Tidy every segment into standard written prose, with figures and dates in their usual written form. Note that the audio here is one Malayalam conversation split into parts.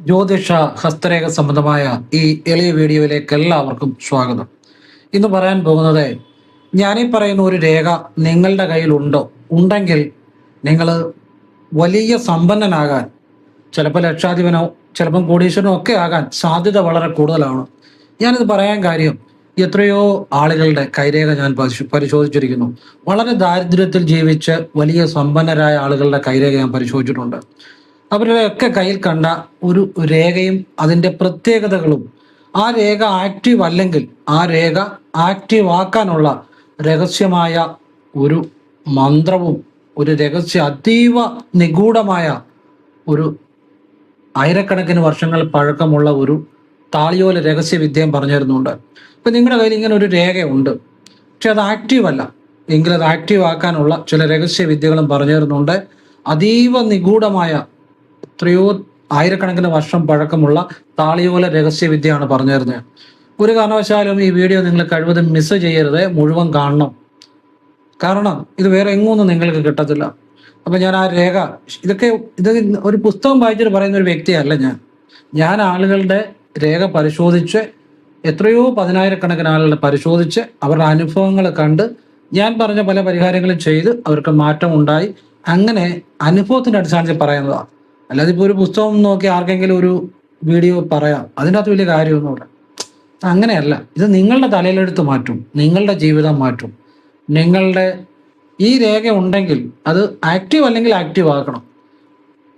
ജ്യോതിഷ ഹസ്തരേഖ സംബന്ധമായ ഈ എളിയ വീഡിയോയിലേക്ക് എല്ലാവർക്കും സ്വാഗതം. ഇന്ന് പറയാൻ പോകുന്നത്, ഞാനീ പറയുന്ന ഒരു രേഖ നിങ്ങളുടെ കയ്യിലുണ്ടോ, ഉണ്ടെങ്കിൽ നിങ്ങൾ വലിയ സമ്പന്നനാകാൻ, ചിലപ്പോൾ ലക്ഷാധിപനോ ചിലപ്പം കോടീശ്വരനോ ഒക്കെ ആകാൻ സാധ്യത വളരെ കൂടുതലാണ്. ഞാനിത് പറയാൻ കാര്യം, എത്രയോ ആളുകളുടെ കൈരേഖ ഞാൻ പരിശോധിച്ചിരിക്കുന്നു. വളരെ ദാരിദ്ര്യത്തിൽ ജീവിച്ച് വലിയ സമ്പന്നരായ ആളുകളുടെ കൈരേഖ ഞാൻ പരിശോധിച്ചിട്ടുണ്ട്. അവരുടെയൊക്കെ കയ്യിൽ കണ്ട ഒരു രേഖയും അതിൻ്റെ പ്രത്യേകതകളും, ആ രേഖ ആക്റ്റീവ് അല്ലെങ്കിൽ ആ രേഖ ആക്റ്റീവ് ആക്കാനുള്ള രഹസ്യമായ ഒരു മന്ത്രവും, ഒരു അതീവ നിഗൂഢമായ ഒരു ആയിരക്കണക്കിന് വർഷങ്ങൾ പഴക്കമുള്ള ഒരു താളിയോല രഹസ്യവിദ്യയും പറഞ്ഞു തരുന്നുണ്ട്. ഇപ്പം നിങ്ങളുടെ കയ്യിൽ ഇങ്ങനെ ഒരു രേഖയുണ്ട്, പക്ഷെ അത് ആക്റ്റീവ് അല്ല എങ്കിൽ അത് ആക്റ്റീവ് ആക്കാനുള്ള ചില രഹസ്യവിദ്യകളും പറഞ്ഞു തരുന്നുണ്ട്. അതീവ നിഗൂഢമായ എത്രയോ ആയിരക്കണക്കിന് വർഷം പഴക്കമുള്ള താളിയോല രഹസ്യവിദ്യയാണ് പറഞ്ഞു തരുന്നത്. ഒരു കാരണവശാലും ഈ വീഡിയോ നിങ്ങൾ കഴിവതും മിസ് ചെയ്യരുത്, മുഴുവൻ കാണണം. കാരണം ഇത് വേറെ എങ്ങൊന്നും നിങ്ങൾക്ക് കിട്ടത്തില്ല. അപ്പം ഞാൻ ആ രേഖ, ഇത് ഒരു പുസ്തകം വായിച്ചിട്ട് പറയുന്ന ഒരു വ്യക്തിയല്ല ഞാൻ ആളുകളുടെ രേഖ പരിശോധിച്ച്, എത്രയോ പതിനായിരക്കണക്കിന് ആളുകളെ പരിശോധിച്ച് അവരുടെ അനുഭവങ്ങൾ കണ്ട് ഞാൻ പറഞ്ഞ പല പരിഹാരങ്ങളും ചെയ്ത് അവർക്ക് മാറ്റം ഉണ്ടായി. അങ്ങനെ അനുഭവത്തിൻ്റെ അടിസ്ഥാനത്തിൽ പറയുന്നതാണ്. അല്ലാതെ ഇപ്പോൾ ഒരു പുസ്തകം നോക്കി ആർക്കെങ്കിലും ഒരു വീഡിയോ പറയാം, അതിൻ്റെ അകത്ത് വലിയ കാര്യമൊന്നുമില്ല. അങ്ങനെയല്ല. ഇത് നിങ്ങളുടെ തലയിലെടുത്ത് മാറ്റും, നിങ്ങളുടെ ജീവിതം മാറ്റും. നിങ്ങളുടെ ഈ രേഖ ഉണ്ടെങ്കിൽ അത് ആക്റ്റീവ് അല്ലെങ്കിൽ ആക്റ്റീവ് ആക്കണം.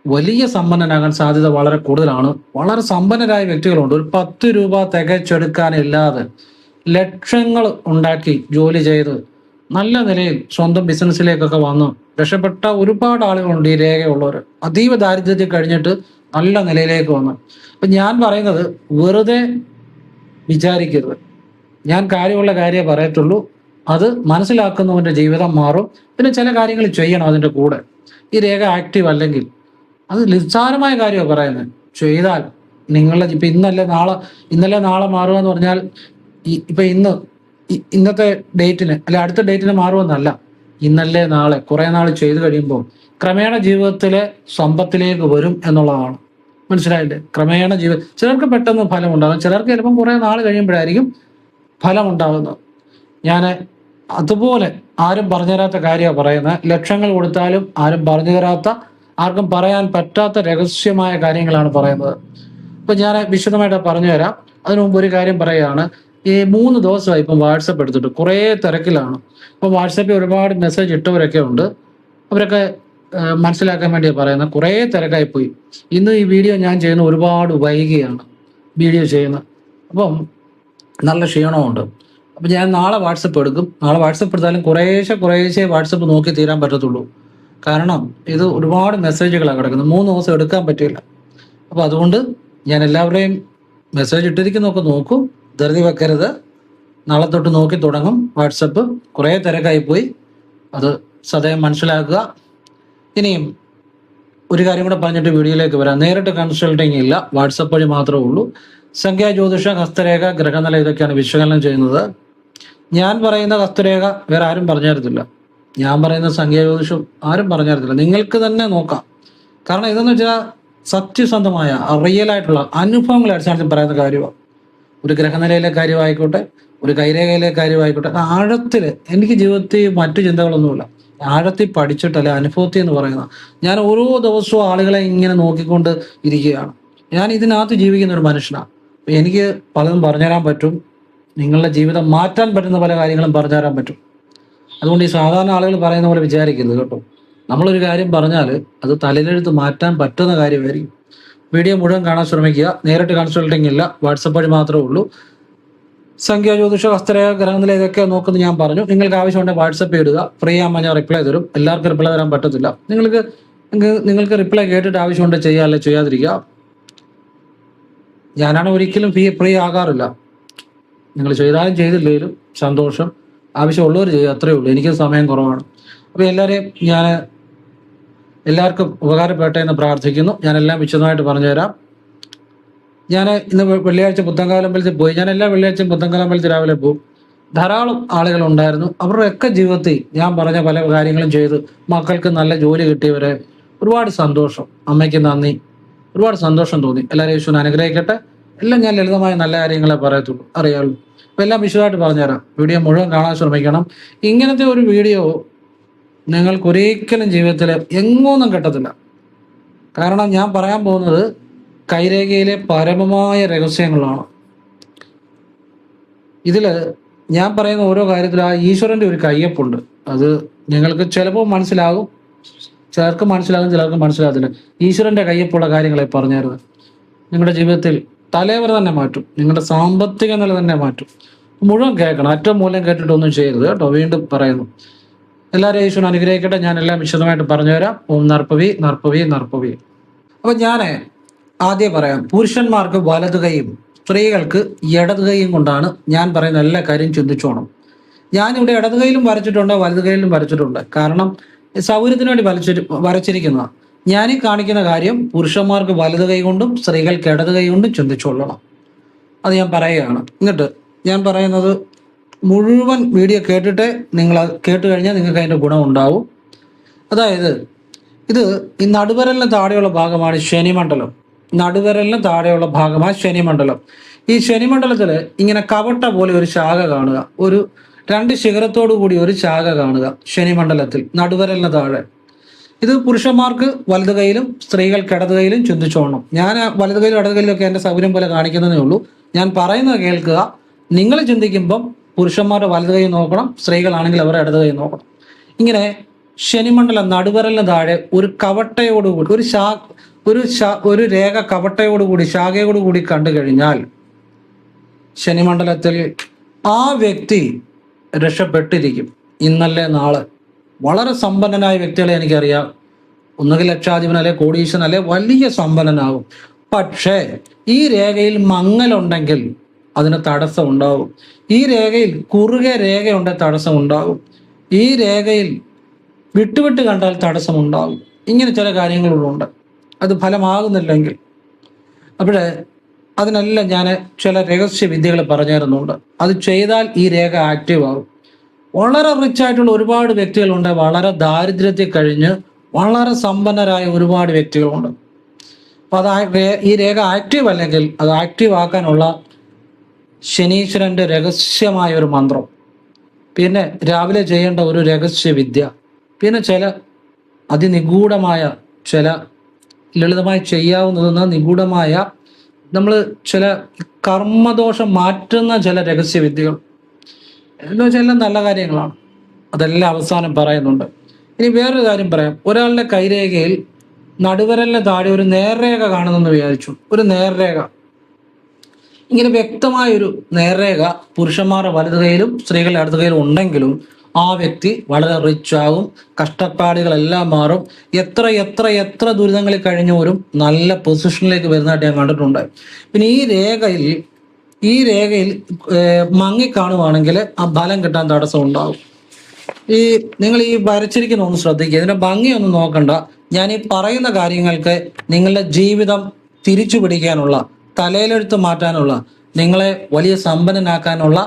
വലിയ സമ്പന്നനാകാൻ സാധ്യത വളരെ കൂടുതലാണ്. വളരെ സമ്പന്നരായ വ്യക്തികളുണ്ട്. ഒരു 10 രൂപ തികച്ചെടുക്കാനില്ലാതെ ലക്ഷങ്ങൾ ഉണ്ടാക്കി ജോലി ചെയ്ത് നല്ല നിലയിൽ സ്വന്തം ബിസിനസ്സിലേക്കൊക്കെ വന്ന് രക്ഷപ്പെട്ട ഒരുപാട് ആളുകളുണ്ട്. ഈ രേഖയുള്ളവർ അതീവ ദാരിദ്ര്യത്തിൽ കഴിഞ്ഞിട്ട് നല്ല നിലയിലേക്ക് വന്നു. അപ്പം ഞാൻ പറയുന്നത്, വെറുതെ വിചാരിക്കരുത്. ഞാൻ കാര്യമുള്ള കാര്യമേ പറയത്തുള്ളൂ. അത് മനസ്സിലാക്കുന്നവൻ്റെ ജീവിതം മാറും. പിന്നെ ചില കാര്യങ്ങൾ ചെയ്യണം അതിൻ്റെ കൂടെ. ഈ രേഖ ആക്റ്റീവ് അല്ലെങ്കിൽ, അത് നിസ്സാരമായ കാര്യമാണ് പറയുന്നത്. ചെയ്താൽ നിങ്ങളുടെ ഇപ്പം ഇന്നലെ നാളെ മാറുക എന്ന് പറഞ്ഞാൽ, ഇപ്പം ഇന്നത്തെ ഡേറ്റിന് അല്ലെ അടുത്ത ഡേറ്റിന് മാറുമെന്നല്ല. ഇന്നല്ലേ നാളെ കുറേ നാൾ ചെയ്തു കഴിയുമ്പോൾ ക്രമേണ ജീവിതത്തിലെ സമ്പത്തിലേക്ക് വരും എന്നുള്ളതാണ്. മനസ്സിലായില്ലേ? ക്രമേണ ചിലർക്ക് പെട്ടെന്ന് ഫലം ഉണ്ടാകും, ചിലർക്ക് ചിലപ്പം കുറേ നാൾ കഴിയുമ്പോഴായിരിക്കും ഫലം ഉണ്ടാകുന്നത്. ഞാൻ അതുപോലെ ആരും പറഞ്ഞു തരാത്ത കാര്യമാണ് പറയുന്നത്. ലക്ഷങ്ങൾ കൊടുത്താലും ആരും പറഞ്ഞു തരാത്ത, ആർക്കും പറയാൻ പറ്റാത്ത രഹസ്യമായ കാര്യങ്ങളാണ് പറയുന്നത്. ഇപ്പം ഞാൻ വിശദമായിട്ട് പറഞ്ഞു തരാം. അതിനു മുമ്പ് ഒരു കാര്യം പറയുകയാണ്. ഈ 3 ദിവസമായി ഇപ്പം വാട്സപ്പ് എടുത്തിട്ട് കുറേ തിരക്കിലാണ്. ഇപ്പം വാട്സപ്പിൽ ഒരുപാട് മെസ്സേജ് ഇട്ടവരൊക്കെ ഉണ്ട്. അവരൊക്കെ മനസ്സിലാക്കാൻ വേണ്ടിയാണ് പറയുന്നത്. കുറേ തിരക്കായിപ്പോയി. ഇന്ന് ഈ വീഡിയോ ഞാൻ ചെയ്യുന്ന ഒരുപാട് വൈകിയാണ് വീഡിയോ ചെയ്യുന്നത്. അപ്പം നല്ല ക്ഷീണമുണ്ട്. അപ്പം ഞാൻ നാളെ വാട്സപ്പ് എടുക്കും. നാളെ വാട്സപ്പ് എടുത്താലും കുറേശ്ശെ വാട്സപ്പ് നോക്കി തീരാൻ പറ്റത്തുള്ളൂ. കാരണം ഇത് ഒരുപാട് മെസ്സേജുകളാണ് കിടക്കുന്നത്. 3 ദിവസം എടുക്കാൻ പറ്റില്ല. അപ്പോൾ അതുകൊണ്ട് ഞാൻ എല്ലാവരുടെയും മെസ്സേജ് ഇട്ടിരിക്കുന്നതൊക്കെ നോക്കും, ധൃതി വെക്കരുത്. നാളെ തൊട്ട് നോക്കി തുടങ്ങും വാട്സപ്പ്. കുറേ തിരക്കായിപ്പോയി, അത് സദയം മനസ്സിലാക്കുക. ഇനിയും ഒരു കാര്യം കൂടെ പറഞ്ഞിട്ട് വീഡിയോയിലേക്ക് വരാം. നേരിട്ട് കൺസൾട്ടിങ് ഇല്ല, വാട്സപ്പ് വഴി മാത്രമേ ഉള്ളൂ. സംഖ്യാ ജ്യോതിഷ, ഹസ്തരേഖ, ഗ്രഹനില ഇതൊക്കെയാണ് വിശകലനം ചെയ്യുന്നത്. ഞാൻ പറയുന്ന ഹസ്തരേഖ വേറെ ആരും പറഞ്ഞു തരത്തില്ല. ഞാൻ പറയുന്ന സംഖ്യാ ജ്യോതിഷം ആരും പറഞ്ഞു തരത്തില്ല. നിങ്ങൾക്ക് തന്നെ നോക്കാം. കാരണം ഇതെന്ന് വെച്ചാൽ സത്യസന്ധമായ റിയൽ ആയിട്ടുള്ള അനുഭവങ്ങളെ അടിസ്ഥാനത്തിൽ പറയുന്ന കാര്യമാണ്. ഒരു ഗ്രഹനിലയിലെ കാര്യമായിക്കോട്ടെ, ഒരു കൈരേഖയിലെ കാര്യമായിക്കോട്ടെ, ആഴത്തിൽ, എനിക്ക് ജീവിതത്തിൽ മറ്റു ചിന്തകളൊന്നുമില്ല. ആഴത്തിൽ പഠിച്ചിട്ടല്ല അനുഭവത്തിൽ എന്ന് പറയുന്നത്. ഞാൻ ഓരോ ദിവസവും ആളുകളെ ഇങ്ങനെ നോക്കിക്കൊണ്ട് ഇരിക്കുകയാണ്. ഞാൻ ഇതിനകത്ത് ജീവിക്കുന്ന ഒരു മനുഷ്യനാണ്. എനിക്ക് പലതും പറഞ്ഞുതരാൻ പറ്റും. നിങ്ങളുടെ ജീവിതം മാറ്റാൻ പറ്റുന്ന പല കാര്യങ്ങളും പറഞ്ഞുതരാൻ പറ്റും. അതുകൊണ്ട് ഈ സാധാരണ ആളുകൾ പറയുന്ന പോലെ വിചാരിക്കരുത് കേട്ടോ. നമ്മളൊരു കാര്യം പറഞ്ഞാൽ അത് തലയിലെടുത്ത് മാറ്റാൻ പറ്റുന്ന കാര്യമായിരിക്കും. വീഡിയോ മുഴുവൻ കാണാൻ ശ്രമിക്കുക. നേരിട്ട് കൺസൾട്ടിങ് ഇല്ല, വാട്സപ്പ് വഴി മാത്രമേ ഉള്ളൂ. സംഖ്യാ ജ്യോതിഷ, ഹസ്തരേഖ, ഗ്രഹനില ഇതൊക്കെ നോക്കുന്നത് ഞാൻ പറഞ്ഞു. നിങ്ങൾക്ക് ആവശ്യമുണ്ടെങ്കിൽ വാട്സപ്പ് ഇടുക. ഫ്രീ ആകുമ്പോൾ ഞാൻ റിപ്ലൈ തരും. എല്ലാവർക്കും റിപ്ലൈ തരാൻ പറ്റത്തില്ല. നിങ്ങൾക്ക് റിപ്ലൈ കേട്ടിട്ട് ആവശ്യമുണ്ട് ചെയ്യുക, അല്ലെ ചെയ്യാതിരിക്കുക. ഞാനാണ് ഒരിക്കലും ഫ്രീ ആകാറില്ല. നിങ്ങൾ ചെയ്താലും ചെയ്തില്ലെങ്കിലും സന്തോഷം. ആവശ്യമുള്ളവർ ചെയ്യുക, അത്രയേ ഉള്ളൂ. എനിക്ക് സമയം കുറവാണ്. അപ്പോൾ എല്ലാവർക്കും ഉപകാരപ്പെട്ടെ എന്ന് പ്രാർത്ഥിക്കുന്നു. ഞാനെല്ലാം വിശദമായിട്ട് പറഞ്ഞുതരാം. ഞാൻ ഇന്ന് വെള്ളിയാഴ്ച പുത്തൻകാലമ്പലത്തിൽ പോയി. ഞാൻ എല്ലാ വെള്ളിയാഴ്ചയും പുത്തൻകാലമ്പലത്തിൽ രാവിലെ പോകും. ധാരാളം ആളുകളുണ്ടായിരുന്നു. അവരുടെയൊക്കെ ജീവിതത്തിൽ ഞാൻ പറഞ്ഞ പല കാര്യങ്ങളും ചെയ്ത് മക്കൾക്ക് നല്ല ജോലി കിട്ടിയവരെ ഒരുപാട് സന്തോഷം. അമ്മയ്ക്ക് നന്ദി. ഒരുപാട് സന്തോഷം തോന്നി. എല്ലാവരും യേശുവിനെ അനുഗ്രഹിക്കട്ടെ. എല്ലാം ഞാൻ ലളിതമായ നല്ല കാര്യങ്ങളെ പറയത്തുള്ളൂ, അറിയാമല്ലോ. അപ്പം എല്ലാം വിശദമായിട്ട് പറഞ്ഞുതരാം. വീഡിയോ മുഴുവൻ കാണാൻ ശ്രമിക്കണം. ഇങ്ങനത്തെ ഒരു വീഡിയോ നിങ്ങൾക്ക് ഒരിക്കലും ജീവിതത്തിൽ എങ്ങൊന്നും കിട്ടത്തില്ല. കാരണം ഞാൻ പറയാൻ പോകുന്നത് കൈരേഖയിലെ പരമമായ രഹസ്യങ്ങളാണ്. ഇതിൽ ഞാൻ പറയുന്ന ഓരോ കാര്യത്തിലും ആ ഈശ്വരൻ്റെ ഒരു കയ്യൊപ്പുണ്ട്. അത് നിങ്ങൾക്ക് ചിലപ്പോൾ മനസ്സിലാകും, ചിലർക്ക് മനസ്സിലാകും, ചിലർക്ക് മനസ്സിലാകത്തില്ല. ഈശ്വരൻ്റെ കയ്യൊപ്പുള്ള കാര്യങ്ങളെ പറഞ്ഞായിരുന്നു നിങ്ങളുടെ ജീവിതത്തിൽ തലവര തന്നെ മാറ്റും, നിങ്ങളുടെ സാമ്പത്തിക നില തന്നെ മാറ്റും. മുഴുവൻ കേൾക്കണം, അറ്റവും മൂലം കേട്ടിട്ടൊന്നും ചെയ്യരുത് കേട്ടോ. വീണ്ടും പറയുന്നു, എല്ലാവരും ഈശ്വരൻ അനുഗ്രഹിക്കട്ടെ. ഞാൻ എല്ലാം വിശദമായിട്ട് പറഞ്ഞുതരാം. ഓം നർപ്പവി നർപ്പവി നർപ്പവി. അപ്പം ഞാൻ ആദ്യം പറയാം, പുരുഷന്മാർക്ക് വലതു കൈയും സ്ത്രീകൾക്ക് ഇടതു കൈയും കൊണ്ടാണ് ഞാൻ പറയുന്ന എല്ലാ കാര്യം ചിന്തിച്ചോണം. ഞാനിവിടെ ഇടതു കൈയിലും വരച്ചിട്ടുണ്ട്, വലതു കൈയിലും വരച്ചിട്ടുണ്ട്. കാരണം സൗകര്യത്തിന് വേണ്ടി വരച്ചിരിക്കുന്നതാണ്. ഞാനീ കാണിക്കുന്ന കാര്യം പുരുഷന്മാർക്ക് വലതു കൈ കൊണ്ടും സ്ത്രീകൾക്ക് ഇടതു കൈ കൊണ്ടും ചിന്തിച്ചോളണം. അത് ഞാൻ പറയുകയാണ്. എന്നിട്ട് ഞാൻ പറയുന്നത് മുഴുവൻ വീഡിയോ കേട്ടിട്ട് നിങ്ങൾ കേട്ട് കഴിഞ്ഞാൽ നിങ്ങൾക്ക് അതിൻ്റെ ഗുണം ഉണ്ടാവും. അതായത് ഇത് ഈ നടുവരലിന് താഴെയുള്ള ഭാഗമാണ് ശനിമണ്ഡലം. നടുവരലിന് താഴെയുള്ള ഭാഗമാണ് ശനിമണ്ഡലം. ഈ ശനിമണ്ഡലത്തിൽ ഇങ്ങനെ കവട്ട പോലെ ഒരു ശാഖ കാണുക, ഒരു 2 ശിഖരത്തോടു കൂടി ഒരു ശാഖ കാണുക ശനിമണ്ഡലത്തിൽ നടുവരലിന് താഴെ. ഇത് പുരുഷന്മാർക്ക് വലതു കൈയിലും സ്ത്രീകൾക്ക് ഇടതു കൈയിലും ചിന്തിച്ചോണം. ഞാൻ വലതു കൈയിലും ഇടതു കൈയിലും ഒക്കെ എൻ്റെ സൗകര്യം പോലെ കാണിക്കുന്നതേ ഉള്ളൂ. ഞാൻ പറയുന്നത് കേൾക്കുക. നിങ്ങൾ ചിന്തിക്കുമ്പം പുരുഷന്മാരുടെ വലതു കൈ നോക്കണം, സ്ത്രീകളാണെങ്കിൽ അവരുടെ ഇടതു കൈ നോക്കണം. ഇങ്ങനെ ശനിമണ്ഡലം നടുവരലിന് താഴെ ഒരു കവട്ടയോടുകൂടി ഒരു രേഖ കവട്ടയോടുകൂടി ശാഖയോടുകൂടി കണ്ടു കഴിഞ്ഞാൽ ശനിമണ്ഡലത്തിൽ ആ വ്യക്തി രക്ഷപ്പെട്ടിരിക്കും. ഇന്നല്ലേ നാളെ വളരെ സമ്പന്നനായ വ്യക്തികളെ എനിക്കറിയാം. ഒന്നുകിൽ ലക്ഷാധിപൻ, അല്ലെ കോടീശ്വരൻ, അല്ലെ വലിയ സമ്പന്നനാകും. പക്ഷേ ഈ രേഖയിൽ മങ്ങലുണ്ടെങ്കിൽ അതിന് തടസ്സം ഉണ്ടാവും. ഈ രേഖയിൽ കുറുകെ രേഖയുണ്ടെങ്കിൽ തടസ്സം ഉണ്ടാകും. ഈ രേഖയിൽ വിട്ടുവിട്ട് കണ്ടാൽ തടസ്സമുണ്ടാകും. ഇങ്ങനെ ചില കാര്യങ്ങളുണ്ട്. അത് ഫലമാകുന്നില്ലെങ്കിൽ അവിടെ അതിനെല്ലാം ഞാൻ ചില രഹസ്യ വിദ്യകൾ പറഞ്ഞു തരുന്നുണ്ട്. അത് ചെയ്താൽ ഈ രേഖ ആക്റ്റീവ് ആകും. വളരെ റിച്ച് ആയിട്ടുള്ള ഒരുപാട് വ്യക്തികളുണ്ട്, വളരെ ദാരിദ്ര്യത്തിൽ കഴിഞ്ഞ് വളരെ സമ്പന്നരായ ഒരുപാട് വ്യക്തികളുണ്ട്. അപ്പം ഈ രേഖ ആക്റ്റീവ് അല്ലെങ്കിൽ അത് ആക്റ്റീവ് ആക്കാനുള്ള ശനീശ്വരൻ്റെ രഹസ്യമായ ഒരു മന്ത്രം, പിന്നെ രാവിലെ ചെയ്യേണ്ട ഒരു രഹസ്യ വിദ്യ, പിന്നെ ചില അതിനിഗൂഢമായ ചില ലളിതമായി ചെയ്യാവുന്നതെന്ന നിഗൂഢമായ നമ്മൾ ചില കർമ്മദോഷം മാറ്റുന്ന ചില രഹസ്യവിദ്യകൾ എന്ന് വെച്ചാൽ എല്ലാം നല്ല കാര്യങ്ങളാണ്. അതെല്ലാം അവസാനം പറയുന്നുണ്ട്. ഇനി വേറൊരു കാര്യം പറയാം. ഒരാളുടെ കൈരേഖയിൽ നടുവരലിന് താഴെ ഒരു നേർരേഖ കാണുന്നെന്ന് വിചാരിച്ചു. ഒരു നേർരേഖ, ഇങ്ങനെ വ്യക്തമായൊരു നേർരേഖ പുരുഷന്മാരുടെ വലതു കൈയിലും സ്ത്രീകളുടെ ഇടതു കൈയിലും ഉണ്ടെങ്കിലും ആ വ്യക്തി വളരെ റിച്ച് ആകും. കഷ്ടപ്പാടുകളെല്ലാം മാറും. എത്ര എത്ര എത്ര ദുരിതങ്ങളിൽ കഴിഞ്ഞവരും നല്ല പൊസിഷനിലേക്ക് വരുന്നതായിട്ട് ഞാൻ കണ്ടിട്ടുണ്ട്. പിന്നെ ഈ രേഖയിൽ മങ്ങിക്കാണുവാണെങ്കിൽ ആ ഫലം കിട്ടാൻ തടസ്സം ഉണ്ടാകും. നിങ്ങൾ ഈ വരച്ചിരിക്കുന്ന ഒന്ന് ശ്രദ്ധിക്കുക. ഇതിന്റെ ഭംഗിയൊന്നും നോക്കണ്ട. ഞാൻ ഈ പറയുന്ന കാര്യങ്ങൾക്ക് നിങ്ങളുടെ ജീവിതം തിരിച്ചു പിടിക്കാനുള്ള, തലയിലെടുത്ത് മാറ്റാനുള്ള, നിങ്ങളെ വലിയ സമ്പന്നനാക്കാനുള്ള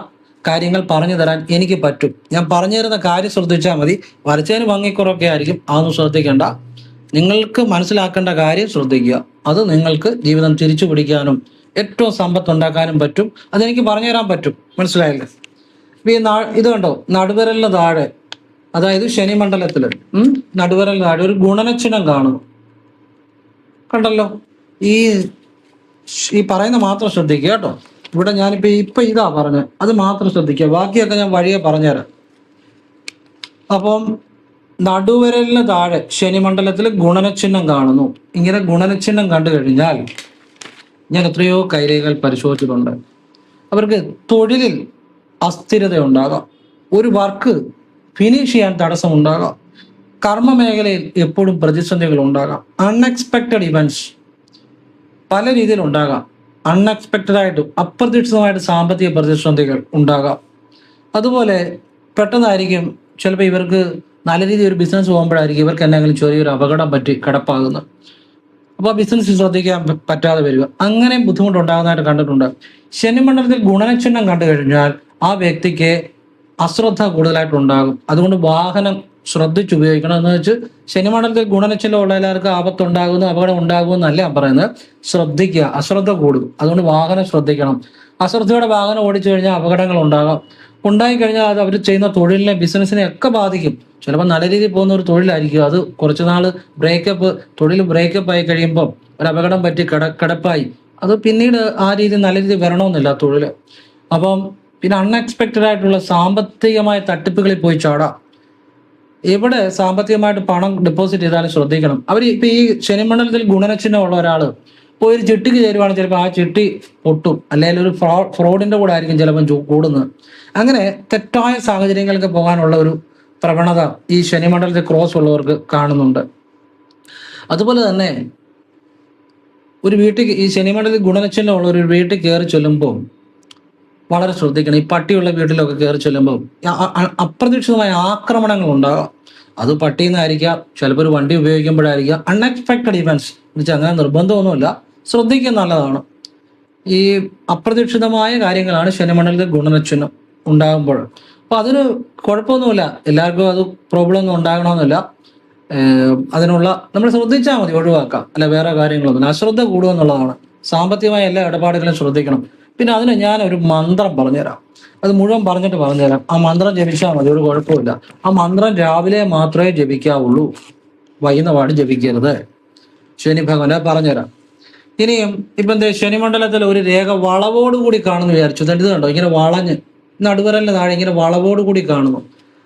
കാര്യങ്ങൾ പറഞ്ഞു തരാൻ എനിക്ക് പറ്റും. ഞാൻ പറഞ്ഞു തരുന്ന കാര്യം ശ്രദ്ധിച്ചാൽ മതി. വരച്ചതിന് ഭംഗിക്കുറൊക്കെ ആയിരിക്കും, അതൊന്നും ശ്രദ്ധിക്കേണ്ട. നിങ്ങൾക്ക് മനസ്സിലാക്കേണ്ട കാര്യം ശ്രദ്ധിക്കുക. അത് നിങ്ങൾക്ക് ജീവിതം തിരിച്ചു പിടിക്കാനും ഏറ്റവും സമ്പത്ത് ഉണ്ടാക്കാനും പറ്റും. അതെനിക്ക് പറഞ്ഞു തരാൻ പറ്റും. മനസ്സിലായില്ലേ? ഇത് കണ്ടോ, നടുവിരലിന് താഴെ, അതായത് ശനിമണ്ഡലത്തിൽ നടുവിരലിന് താഴെ ഒരു ഗുണനച്ചിഹ്നം കാണുന്നു. കണ്ടല്ലോ? ഈ പറയുന്ന മാത്രം ശ്രദ്ധിക്കുക കേട്ടോ. ഇവിടെ ഞാനിപ്പോൾ ഇതാ പറഞ്ഞത്, അത് മാത്രം ശ്രദ്ധിക്കുക. ബാക്കിയൊക്കെ ഞാൻ വഴിയെ പറഞ്ഞുതരാം. അപ്പം നടുവിരലിന് താഴെ ശനിമണ്ഡലത്തിൽ ഗുണനച്ചിഹ്നം കാണുന്നു. ഇങ്ങനെ ഗുണനച്ചിഹ്നം കണ്ടു കഴിഞ്ഞാൽ, ഞാൻ എത്രയോ കൈരേഖകൾ പരിശോധിച്ചിട്ടുണ്ട്, അവർക്ക് തൊഴിലിൽ അസ്ഥിരത ഉണ്ടാകാം, ഒരു വർക്ക് ഫിനിഷ് ചെയ്യാൻ തടസ്സമുണ്ടാകാം, കർമ്മ മേഖലയിൽ എപ്പോഴും പ്രതിസന്ധികൾ ഉണ്ടാകാം, അൺഎക്സ്പെക്റ്റഡ് ഇവൻറ്റ്സ് പല രീതിയിൽ ഉണ്ടാകാം, അൺഎക്സ്പെക്റ്റഡായിട്ടും അപ്രതീക്ഷിതമായിട്ട് സാമ്പത്തിക പ്രതിസന്ധികൾ ഉണ്ടാകാം. അതുപോലെ പെട്ടെന്നായിരിക്കും ചിലപ്പോൾ ഇവർക്ക് നല്ല രീതിയിൽ ഒരു ബിസിനസ് പോകുമ്പോഴായിരിക്കും ഇവർക്ക് എന്തെങ്കിലും ചെറിയൊരു അപകടം പറ്റി കിടപ്പാകുന്നത്. അപ്പോൾ ബിസിനസ് ശ്രദ്ധിക്കാൻ പറ്റാതെ വരിക, അങ്ങനെ ബുദ്ധിമുട്ടുണ്ടാകുന്നതായിട്ട് കണ്ടിട്ടുണ്ട്. ശനിമണ്ഡലത്തിൽ ഗുണനച്ചിഹ്നം കണ്ടു കഴിഞ്ഞാൽ ആ വ്യക്തിക്ക് അശ്രദ്ധ കൂടുതലായിട്ടുണ്ടാകും. അതുകൊണ്ട് വാഹനം ശ്രദ്ധിച്ചുപയോഗിക്കണം. എന്ന് വെച്ച് ശനിമണ്ഡലത്തിൽ ഗുണനച്ചിന്തം ഉള്ള എല്ലാവർക്കും ആപത്തുണ്ടാകുന്നു, അപകടം ഉണ്ടാകുമെന്നല്ല ഞാൻ പറയുന്നത്. ശ്രദ്ധിക്കുക, അശ്രദ്ധ കൂടും. അതുകൊണ്ട് വാഹനം ശ്രദ്ധിക്കണം. അശ്രദ്ധയോടെ വാഹനം ഓടിച്ചു കഴിഞ്ഞാൽ അപകടങ്ങൾ ഉണ്ടാകാം. ഉണ്ടായിക്കഴിഞ്ഞാൽ അത് അവർ ചെയ്യുന്ന തൊഴിലിനെ, ബിസിനസ്സിനെ ഒക്കെ ബാധിക്കും. ചിലപ്പോൾ നല്ല രീതിയിൽ പോകുന്ന ഒരു തൊഴിലായിരിക്കും, അത് കുറച്ച് നാൾ തൊഴിൽ ബ്രേക്കപ്പ് ആയി കഴിയുമ്പോൾ ഒരു അപകടം പറ്റി കിടപ്പായി, അത് പിന്നീട് ആ രീതി നല്ല രീതിയിൽ വരണമെന്നില്ല തൊഴിൽ. അപ്പം പിന്നെ അൺഎക്സ്പെക്റ്റഡ് ആയിട്ടുള്ള സാമ്പത്തികമായ തട്ടിപ്പുകളിൽ പോയി ചാടാം. എവിടെ സാമ്പത്തികമായിട്ട് പണം ഡെപ്പോസിറ്റ് ചെയ്താലും ശ്രദ്ധിക്കണം. അവർ ഇപ്പൊ ഈ ശനിമണ്ഡലത്തിൽ ഗുണനച്ചിഹ്നം ഉള്ള ഒരാൾ പോയി ഒരു ചിട്ടിക്ക് ചേരുവാണെങ്കിൽ ചിലപ്പോൾ ആ ചിട്ടി പൊട്ടും, അല്ലെങ്കിൽ ഒരു ഫ്രോഡിന്റെ കൂടെ ആയിരിക്കും ചിലപ്പം കൂടുന്നത്. അങ്ങനെ തെറ്റായ സാഹചര്യങ്ങൾക്ക് പോകാനുള്ള ഒരു പ്രവണത ഈ ശനിമണ്ഡലത്തിൽ ക്രോസ് ഉള്ളവർക്ക് കാണുന്നുണ്ട്. അതുപോലെ തന്നെ ഒരു വീട്ടിൽ ഈ ശനിമണ്ഡലത്തിൽ ഗുണനച്ചിഹ്നം ഉള്ള ഒരു വീട്ടിൽ കയറി ചെല്ലുമ്പോൾ വളരെ ശ്രദ്ധിക്കണം. ഈ പട്ടിയുള്ള വീട്ടിലൊക്കെ കയറി ചെല്ലുമ്പോൾ അപ്രതീക്ഷിതമായ ആക്രമണങ്ങൾ ഉണ്ടാകാം. അത് പട്ടിയിൽ നിന്നായിരിക്കാം, ചിലപ്പോൾ ഒരു വണ്ടി ഉപയോഗിക്കുമ്പോഴായിരിക്കാം. അൺഎക്സ്പെക്റ്റഡ് ഇവൻറ്റ്സ് എന്ന് വെച്ചാൽ അങ്ങനെ നിർബന്ധമൊന്നുമില്ല, ശ്രദ്ധിക്കുക നല്ലതാണ്. ഈ അപ്രതീക്ഷിതമായ കാര്യങ്ങളാണ് ശനിമണ്ഡലത്തിൽ ഗുണനച്ചിഹ്നം ഉണ്ടാകുമ്പോൾ. അപ്പോൾ അതിന് കുഴപ്പമൊന്നുമില്ല, എല്ലാവർക്കും അത് പ്രോബ്ലം ഒന്നും ഉണ്ടാകണമെന്നില്ല. അതിനുള്ള നമ്മൾ ശ്രദ്ധിച്ചാൽ മതി, ഒഴിവാക്കാം. അല്ല വേറെ കാര്യങ്ങളൊന്നും. അശ്രദ്ധ കൂടുമെന്നുള്ളതാണ്. സാമ്പത്തികമായ എല്ലാ ഇടപാടുകളും ശ്രദ്ധിക്കണം. പിന്നെ അതിന് ഞാൻ ഒരു മന്ത്രം പറഞ്ഞുതരാം, അത് മുഴുവൻ പറഞ്ഞുതരാം. ആ മന്ത്രം ജപിച്ചാൽ മതി, ഒരു കുഴപ്പമില്ല. ആ മന്ത്രം രാവിലെ മാത്രമേ ജപിക്കാവുള്ളൂ, വൈകുന്നപാട് ജപിക്കരുത്. ശനി ഭഗവാനെ പറഞ്ഞുതരാം. ഇനിയും ഇപ്പം എന്താ, ശനിമണ്ഡലത്തിൽ ഒരു രേഖ വളവോടുകൂടി കാണുന്നു വിചാരിച്ചു. ഇത് കണ്ടോ, ഇങ്ങനെ വളഞ്ഞ് നടുവരലിന് താഴെ ഇങ്ങനെ വളവോടുകൂടി കാണുന്നു.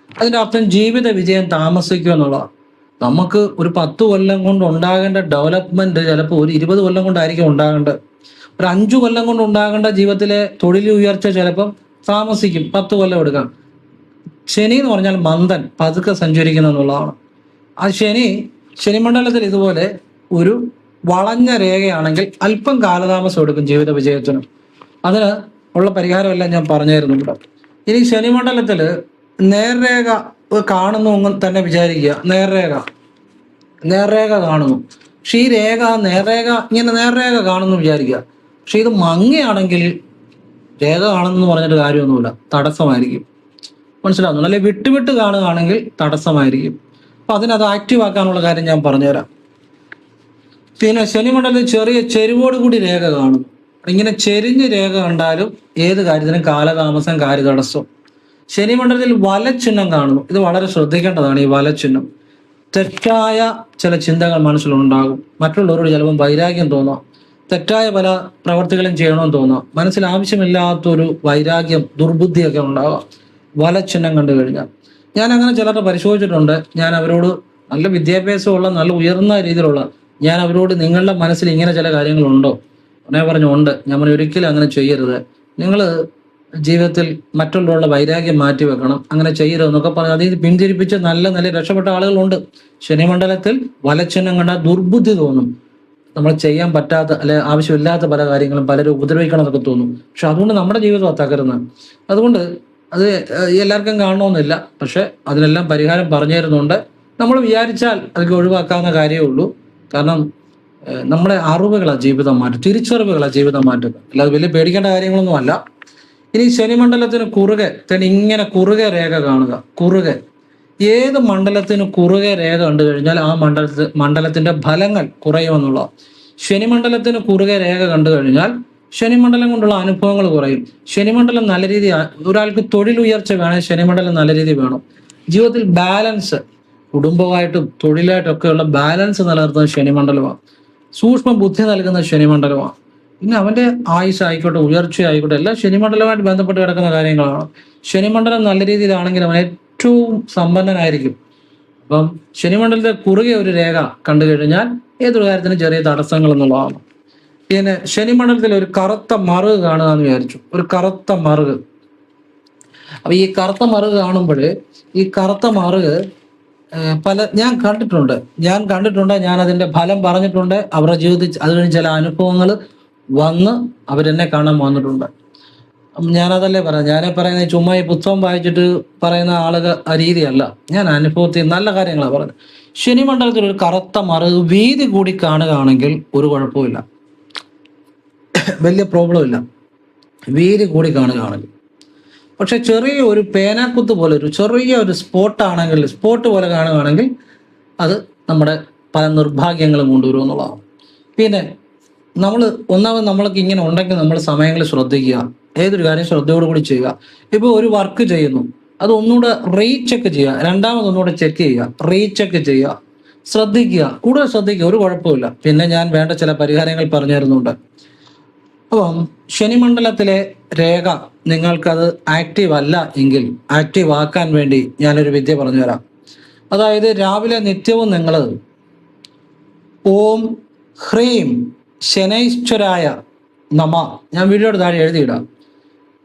അതിൻ്റെ അർത്ഥം ജീവിത വിജയം താമസിക്കുക എന്നുള്ളതാണ്. നമുക്ക് ഒരു 10 കൊല്ലം കൊണ്ട് ഉണ്ടാകേണ്ട ഡെവലപ്മെന്റ് ചിലപ്പോൾ ഒരു 20 കൊല്ലം കൊണ്ടായിരിക്കും ഉണ്ടാകേണ്ടത്. ഒരു 5 കൊല്ലം കൊണ്ട് ഉണ്ടാകേണ്ട ജീവിതത്തിലെ തൊഴിൽ ഉയർച്ച ചിലപ്പം താമസിക്കും, 10 കൊല്ലം എടുക്കാം. ശനി എന്ന് പറഞ്ഞാൽ മന്ദൻ, പതുക്കെ സഞ്ചരിക്കുന്ന എന്നുള്ളതാണ്. ആ ശനിമണ്ഡലത്തിൽ ഇതുപോലെ ഒരു വളഞ്ഞ രേഖയാണെങ്കിൽ അല്പം കാലതാമസം എടുക്കും ജീവിത വിജയത്തിന്. അതിന് ഉള്ള പരിഹാരമെല്ലാം ഞാൻ പറഞ്ഞിരുന്നുണ്ട്. ഇനി ശനിമണ്ഡലത്തിൽ നേർരേഖ കാണുന്നു തന്നെ വിചാരിക്കുക. നേർരേഖ കാണുന്നു. പക്ഷെ ഈ രേഖ നേർരേഖ കാണുന്നു വിചാരിക്കുക. പക്ഷെ ഇത് മങ്ങയാണെങ്കിൽ രേഖ കാണുന്നു പറഞ്ഞിട്ട് കാര്യമൊന്നുമില്ല, തടസ്സമായിരിക്കും. മനസ്സിലാവുന്നു അല്ലെ? വിട്ട് കാണുകയാണെങ്കിൽ തടസ്സമായിരിക്കും. അപ്പൊ അതിനത് ആക്റ്റീവ് ആക്കാനുള്ള കാര്യം ഞാൻ പറഞ്ഞുതരാം. പിന്നെ ശനിമണ്ഡലത്തിൽ ചെറിയ ചെരിവോട് കൂടി രേഖ കാണും. ഇങ്ങനെ ചെരിഞ്ഞ് രേഖ കണ്ടാലും ഏത് കാര്യത്തിനും കാലതാമസം, കാര്യതടസ്സം. ശനിമണ്ഡലത്തിൽ വലച്ചിഹ്നം കാണുന്നു. ഇത് വളരെ ശ്രദ്ധിക്കേണ്ടതാണ്. ഈ വലച്ചിഹ്നം തെറ്റായ ചില ചിന്തകൾ മനസ്സിലുണ്ടാകും. മറ്റുള്ളവരോട് ചിലപ്പോൾ വൈരാഗ്യം തോന്നാം, തെറ്റായ പല പ്രവർത്തികളും ചെയ്യണമെന്ന് തോന്നാം, മനസ്സിൽ ആവശ്യമില്ലാത്തൊരു വൈരാഗ്യം, ദുർബുദ്ധിയൊക്കെ ഉണ്ടാകാം വലച്ചിഹ്നം കണ്ടു കഴിഞ്ഞാൽ. ഞാൻ അങ്ങനെ ചിലരെ പരിശോധിച്ചിട്ടുണ്ട്. ഞാൻ അവരോട് നല്ല വിദ്യാഭ്യാസമുള്ള, നല്ല ഉയർന്ന രീതിയിലുള്ള, ഞാൻ അവരോട് നിങ്ങളുടെ മനസ്സിൽ ഇങ്ങനെ ചില കാര്യങ്ങളുണ്ടോ? ഉടനെ പറഞ്ഞു ഉണ്ട്. ഞാൻ പറഞ്ഞു ഒരിക്കലും അങ്ങനെ ചെയ്യരുത്, നിങ്ങൾ ജീവിതത്തിൽ മറ്റുള്ളവരുടെ വൈരാഗ്യം മാറ്റി വെക്കണം, അങ്ങനെ ചെയ്യരുതെന്നൊക്കെ പറഞ്ഞ് അതിൽ പിന്തിരിപ്പിച്ച് നല്ല രക്ഷപ്പെട്ട ആളുകളുണ്ട്. ശനിമണ്ഡലത്തിൽ വലച്ചിഹ്നം കണ്ടാൽ ദുർബുദ്ധി തോന്നും, നമ്മൾ ചെയ്യാൻ പറ്റാത്ത അല്ലെ ആവശ്യമില്ലാത്ത പല കാര്യങ്ങളും പലരും ഉപദ്രവിക്കണം എന്നൊക്കെ തോന്നും. പക്ഷെ അതുകൊണ്ട് നമ്മുടെ ജീവിതം അത്താക്കരുത്. അതുകൊണ്ട് അത് എല്ലാവർക്കും കാണണമെന്നില്ല, പക്ഷെ അതിനെല്ലാം പരിഹാരം പറഞ്ഞു തരുന്നുണ്ട്. നമ്മൾ വിചാരിച്ചാൽ അതൊക്കെ ഒഴിവാക്കാവുന്ന കാര്യമേ ഉള്ളൂ. കാരണം നമ്മുടെ അറിവുകളാണ് ജീവിതം മാറ്റും, തിരിച്ചറിവുകളാണ് ജീവിതം മാറ്റുന്നത്, അല്ലാതെ വലിയ പേടിക്കേണ്ട കാര്യങ്ങളൊന്നും അല്ല. ഇനി ശനിമണ്ഡലത്തിന് ഇങ്ങനെ കുറുകെ രേഖ കാണുക. ഏത് മണ്ഡലത്തിന് കുറുകെ രേഖ കണ്ടു കഴിഞ്ഞാൽ ആ മണ്ഡലത്തിന്റെ ഫലങ്ങൾ കുറയുമെന്നുള്ള. ശനിമണ്ഡലത്തിന് കുറുകെ രേഖ കണ്ടു കഴിഞ്ഞാൽ ശനിമണ്ഡലം കൊണ്ടുള്ള അനുഭവങ്ങൾ കുറയും. ശനിമണ്ഡലം നല്ല രീതി, ഒരാൾക്ക് തൊഴിൽ ഉയർച്ച വേണം, ശനിമണ്ഡലം നല്ല രീതി വേണം. ജീവിതത്തിൽ ബാലൻസ്, കുടുംബമായിട്ടും തൊഴിലായിട്ടും ഒക്കെയുള്ള ബാലൻസ് നിലനിർത്തുന്ന ശനിമണ്ഡലമാണ്. സൂക്ഷ്മ ബുദ്ധി നൽകുന്ന ശനിമണ്ഡലമാണ്. പിന്നെ അവന്റെ ആയുസ് ആയിക്കോട്ടെ, ഉയർച്ച ആയിക്കോട്ടെ, എല്ലാം ശനിമണ്ഡലമായിട്ട് ബന്ധപ്പെട്ട് കിടക്കുന്ന കാര്യങ്ങളാണ്. ശനിമണ്ഡലം നല്ല രീതിയിലാണെങ്കിൽ അവൻ ഏറ്റവും സമ്പന്നനായിരിക്കും. അപ്പം ശനിമണ്ഡലത്തെ കുറുകെ ഒരു രേഖ കണ്ടു കഴിഞ്ഞാൽ ഏതൊരു കാര്യത്തിനും ചെറിയ തടസ്സങ്ങൾ എന്നുള്ളതാണ്. പിന്നെ ശനിമണ്ഡലത്തിൽ ഒരു കറുത്ത മറുക് കാണുക എന്ന് വിചാരിച്ചു. ഒരു കറുത്ത മറുക്. അപ്പൊ ഈ കറുത്ത മറുക് കാണുമ്പോൾ ഈ കറുത്ത മറുക് ഞാൻ കണ്ടിട്ടുണ്ട്. ഞാൻ അതിന്റെ ഫലം പറഞ്ഞിട്ടുണ്ട്. അവരുടെ ജീവിതത്തിൽ അത് കഴിഞ്ഞ് ചില അനുഭവങ്ങൾ വന്ന് അവരെന്നെ കാണാൻ വന്നിട്ടുണ്ട്. ഞാനതല്ലേ പറയാം. ഞാനേ പറയുന്നത് ചുമ്മാ ഈ പുസ്തകം വായിച്ചിട്ട് പറയുന്ന ആളുകൾ ആ രീതിയല്ല. ഞാൻ അനുഭവത്തിൽ നല്ല കാര്യങ്ങളാണ് പറയുന്നത്. ശനിമണ്ഡലത്തിൽ ഒരു കറുത്ത മറുക് വീതി കൂടി കാണുകയാണെങ്കിൽ ഒരു കുഴപ്പമില്ല, വലിയ പ്രോബ്ലം ഇല്ല. വീതി കൂടി കാണുകയാണെങ്കിൽ പക്ഷെ ചെറിയ ഒരു പേനാക്കുത്ത് പോലെ ഒരു ചെറിയ ഒരു സ്പോട്ട് പോലെ കാണുകയാണെങ്കിൽ അത് നമ്മുടെ പല നിർഭാഗ്യങ്ങളും കൊണ്ടുവരും എന്നുള്ളതാണ്. പിന്നെ നമ്മൾക്ക് ഇങ്ങനെ ഉണ്ടെങ്കിൽ നമ്മൾ സമയങ്ങൾ ശ്രദ്ധിക്കുക. ഏതൊരു കാര്യം ശ്രദ്ധയോടു കൂടി ചെയ്യുക. ഇപ്പോൾ ഒരു വർക്ക് ചെയ്യുന്നു, അത് ഒന്നുകൂടെ റീചെക്ക് ചെയ്യുക, ഒന്നുകൂടെ ചെക്ക് ചെയ്യുക, റീചെക്ക് ചെയ്യുക, കൂടുതൽ ശ്രദ്ധിക്കുക, ഒരു കുഴപ്പമില്ല. പിന്നെ ഞാൻ വേണ്ട ചില പരിഹാരങ്ങൾ പറഞ്ഞു തരുന്നുണ്ട്. അപ്പം ശനിമണ്ഡലത്തിലെ രേഖ നിങ്ങൾക്കത് ആക്റ്റീവ് അല്ല എങ്കിൽ ആക്റ്റീവ് ആക്കാൻ വേണ്ടി ഞാനൊരു വിദ്യ പറഞ്ഞു തരാം. അതായത് രാവിലെ നിത്യവും നിങ്ങൾ ഓം ഹ്രീം ശനൈശ്വരായ നമ, ഞാൻ വീഡിയോയുടെ താഴെ എഴുതിയിടാം,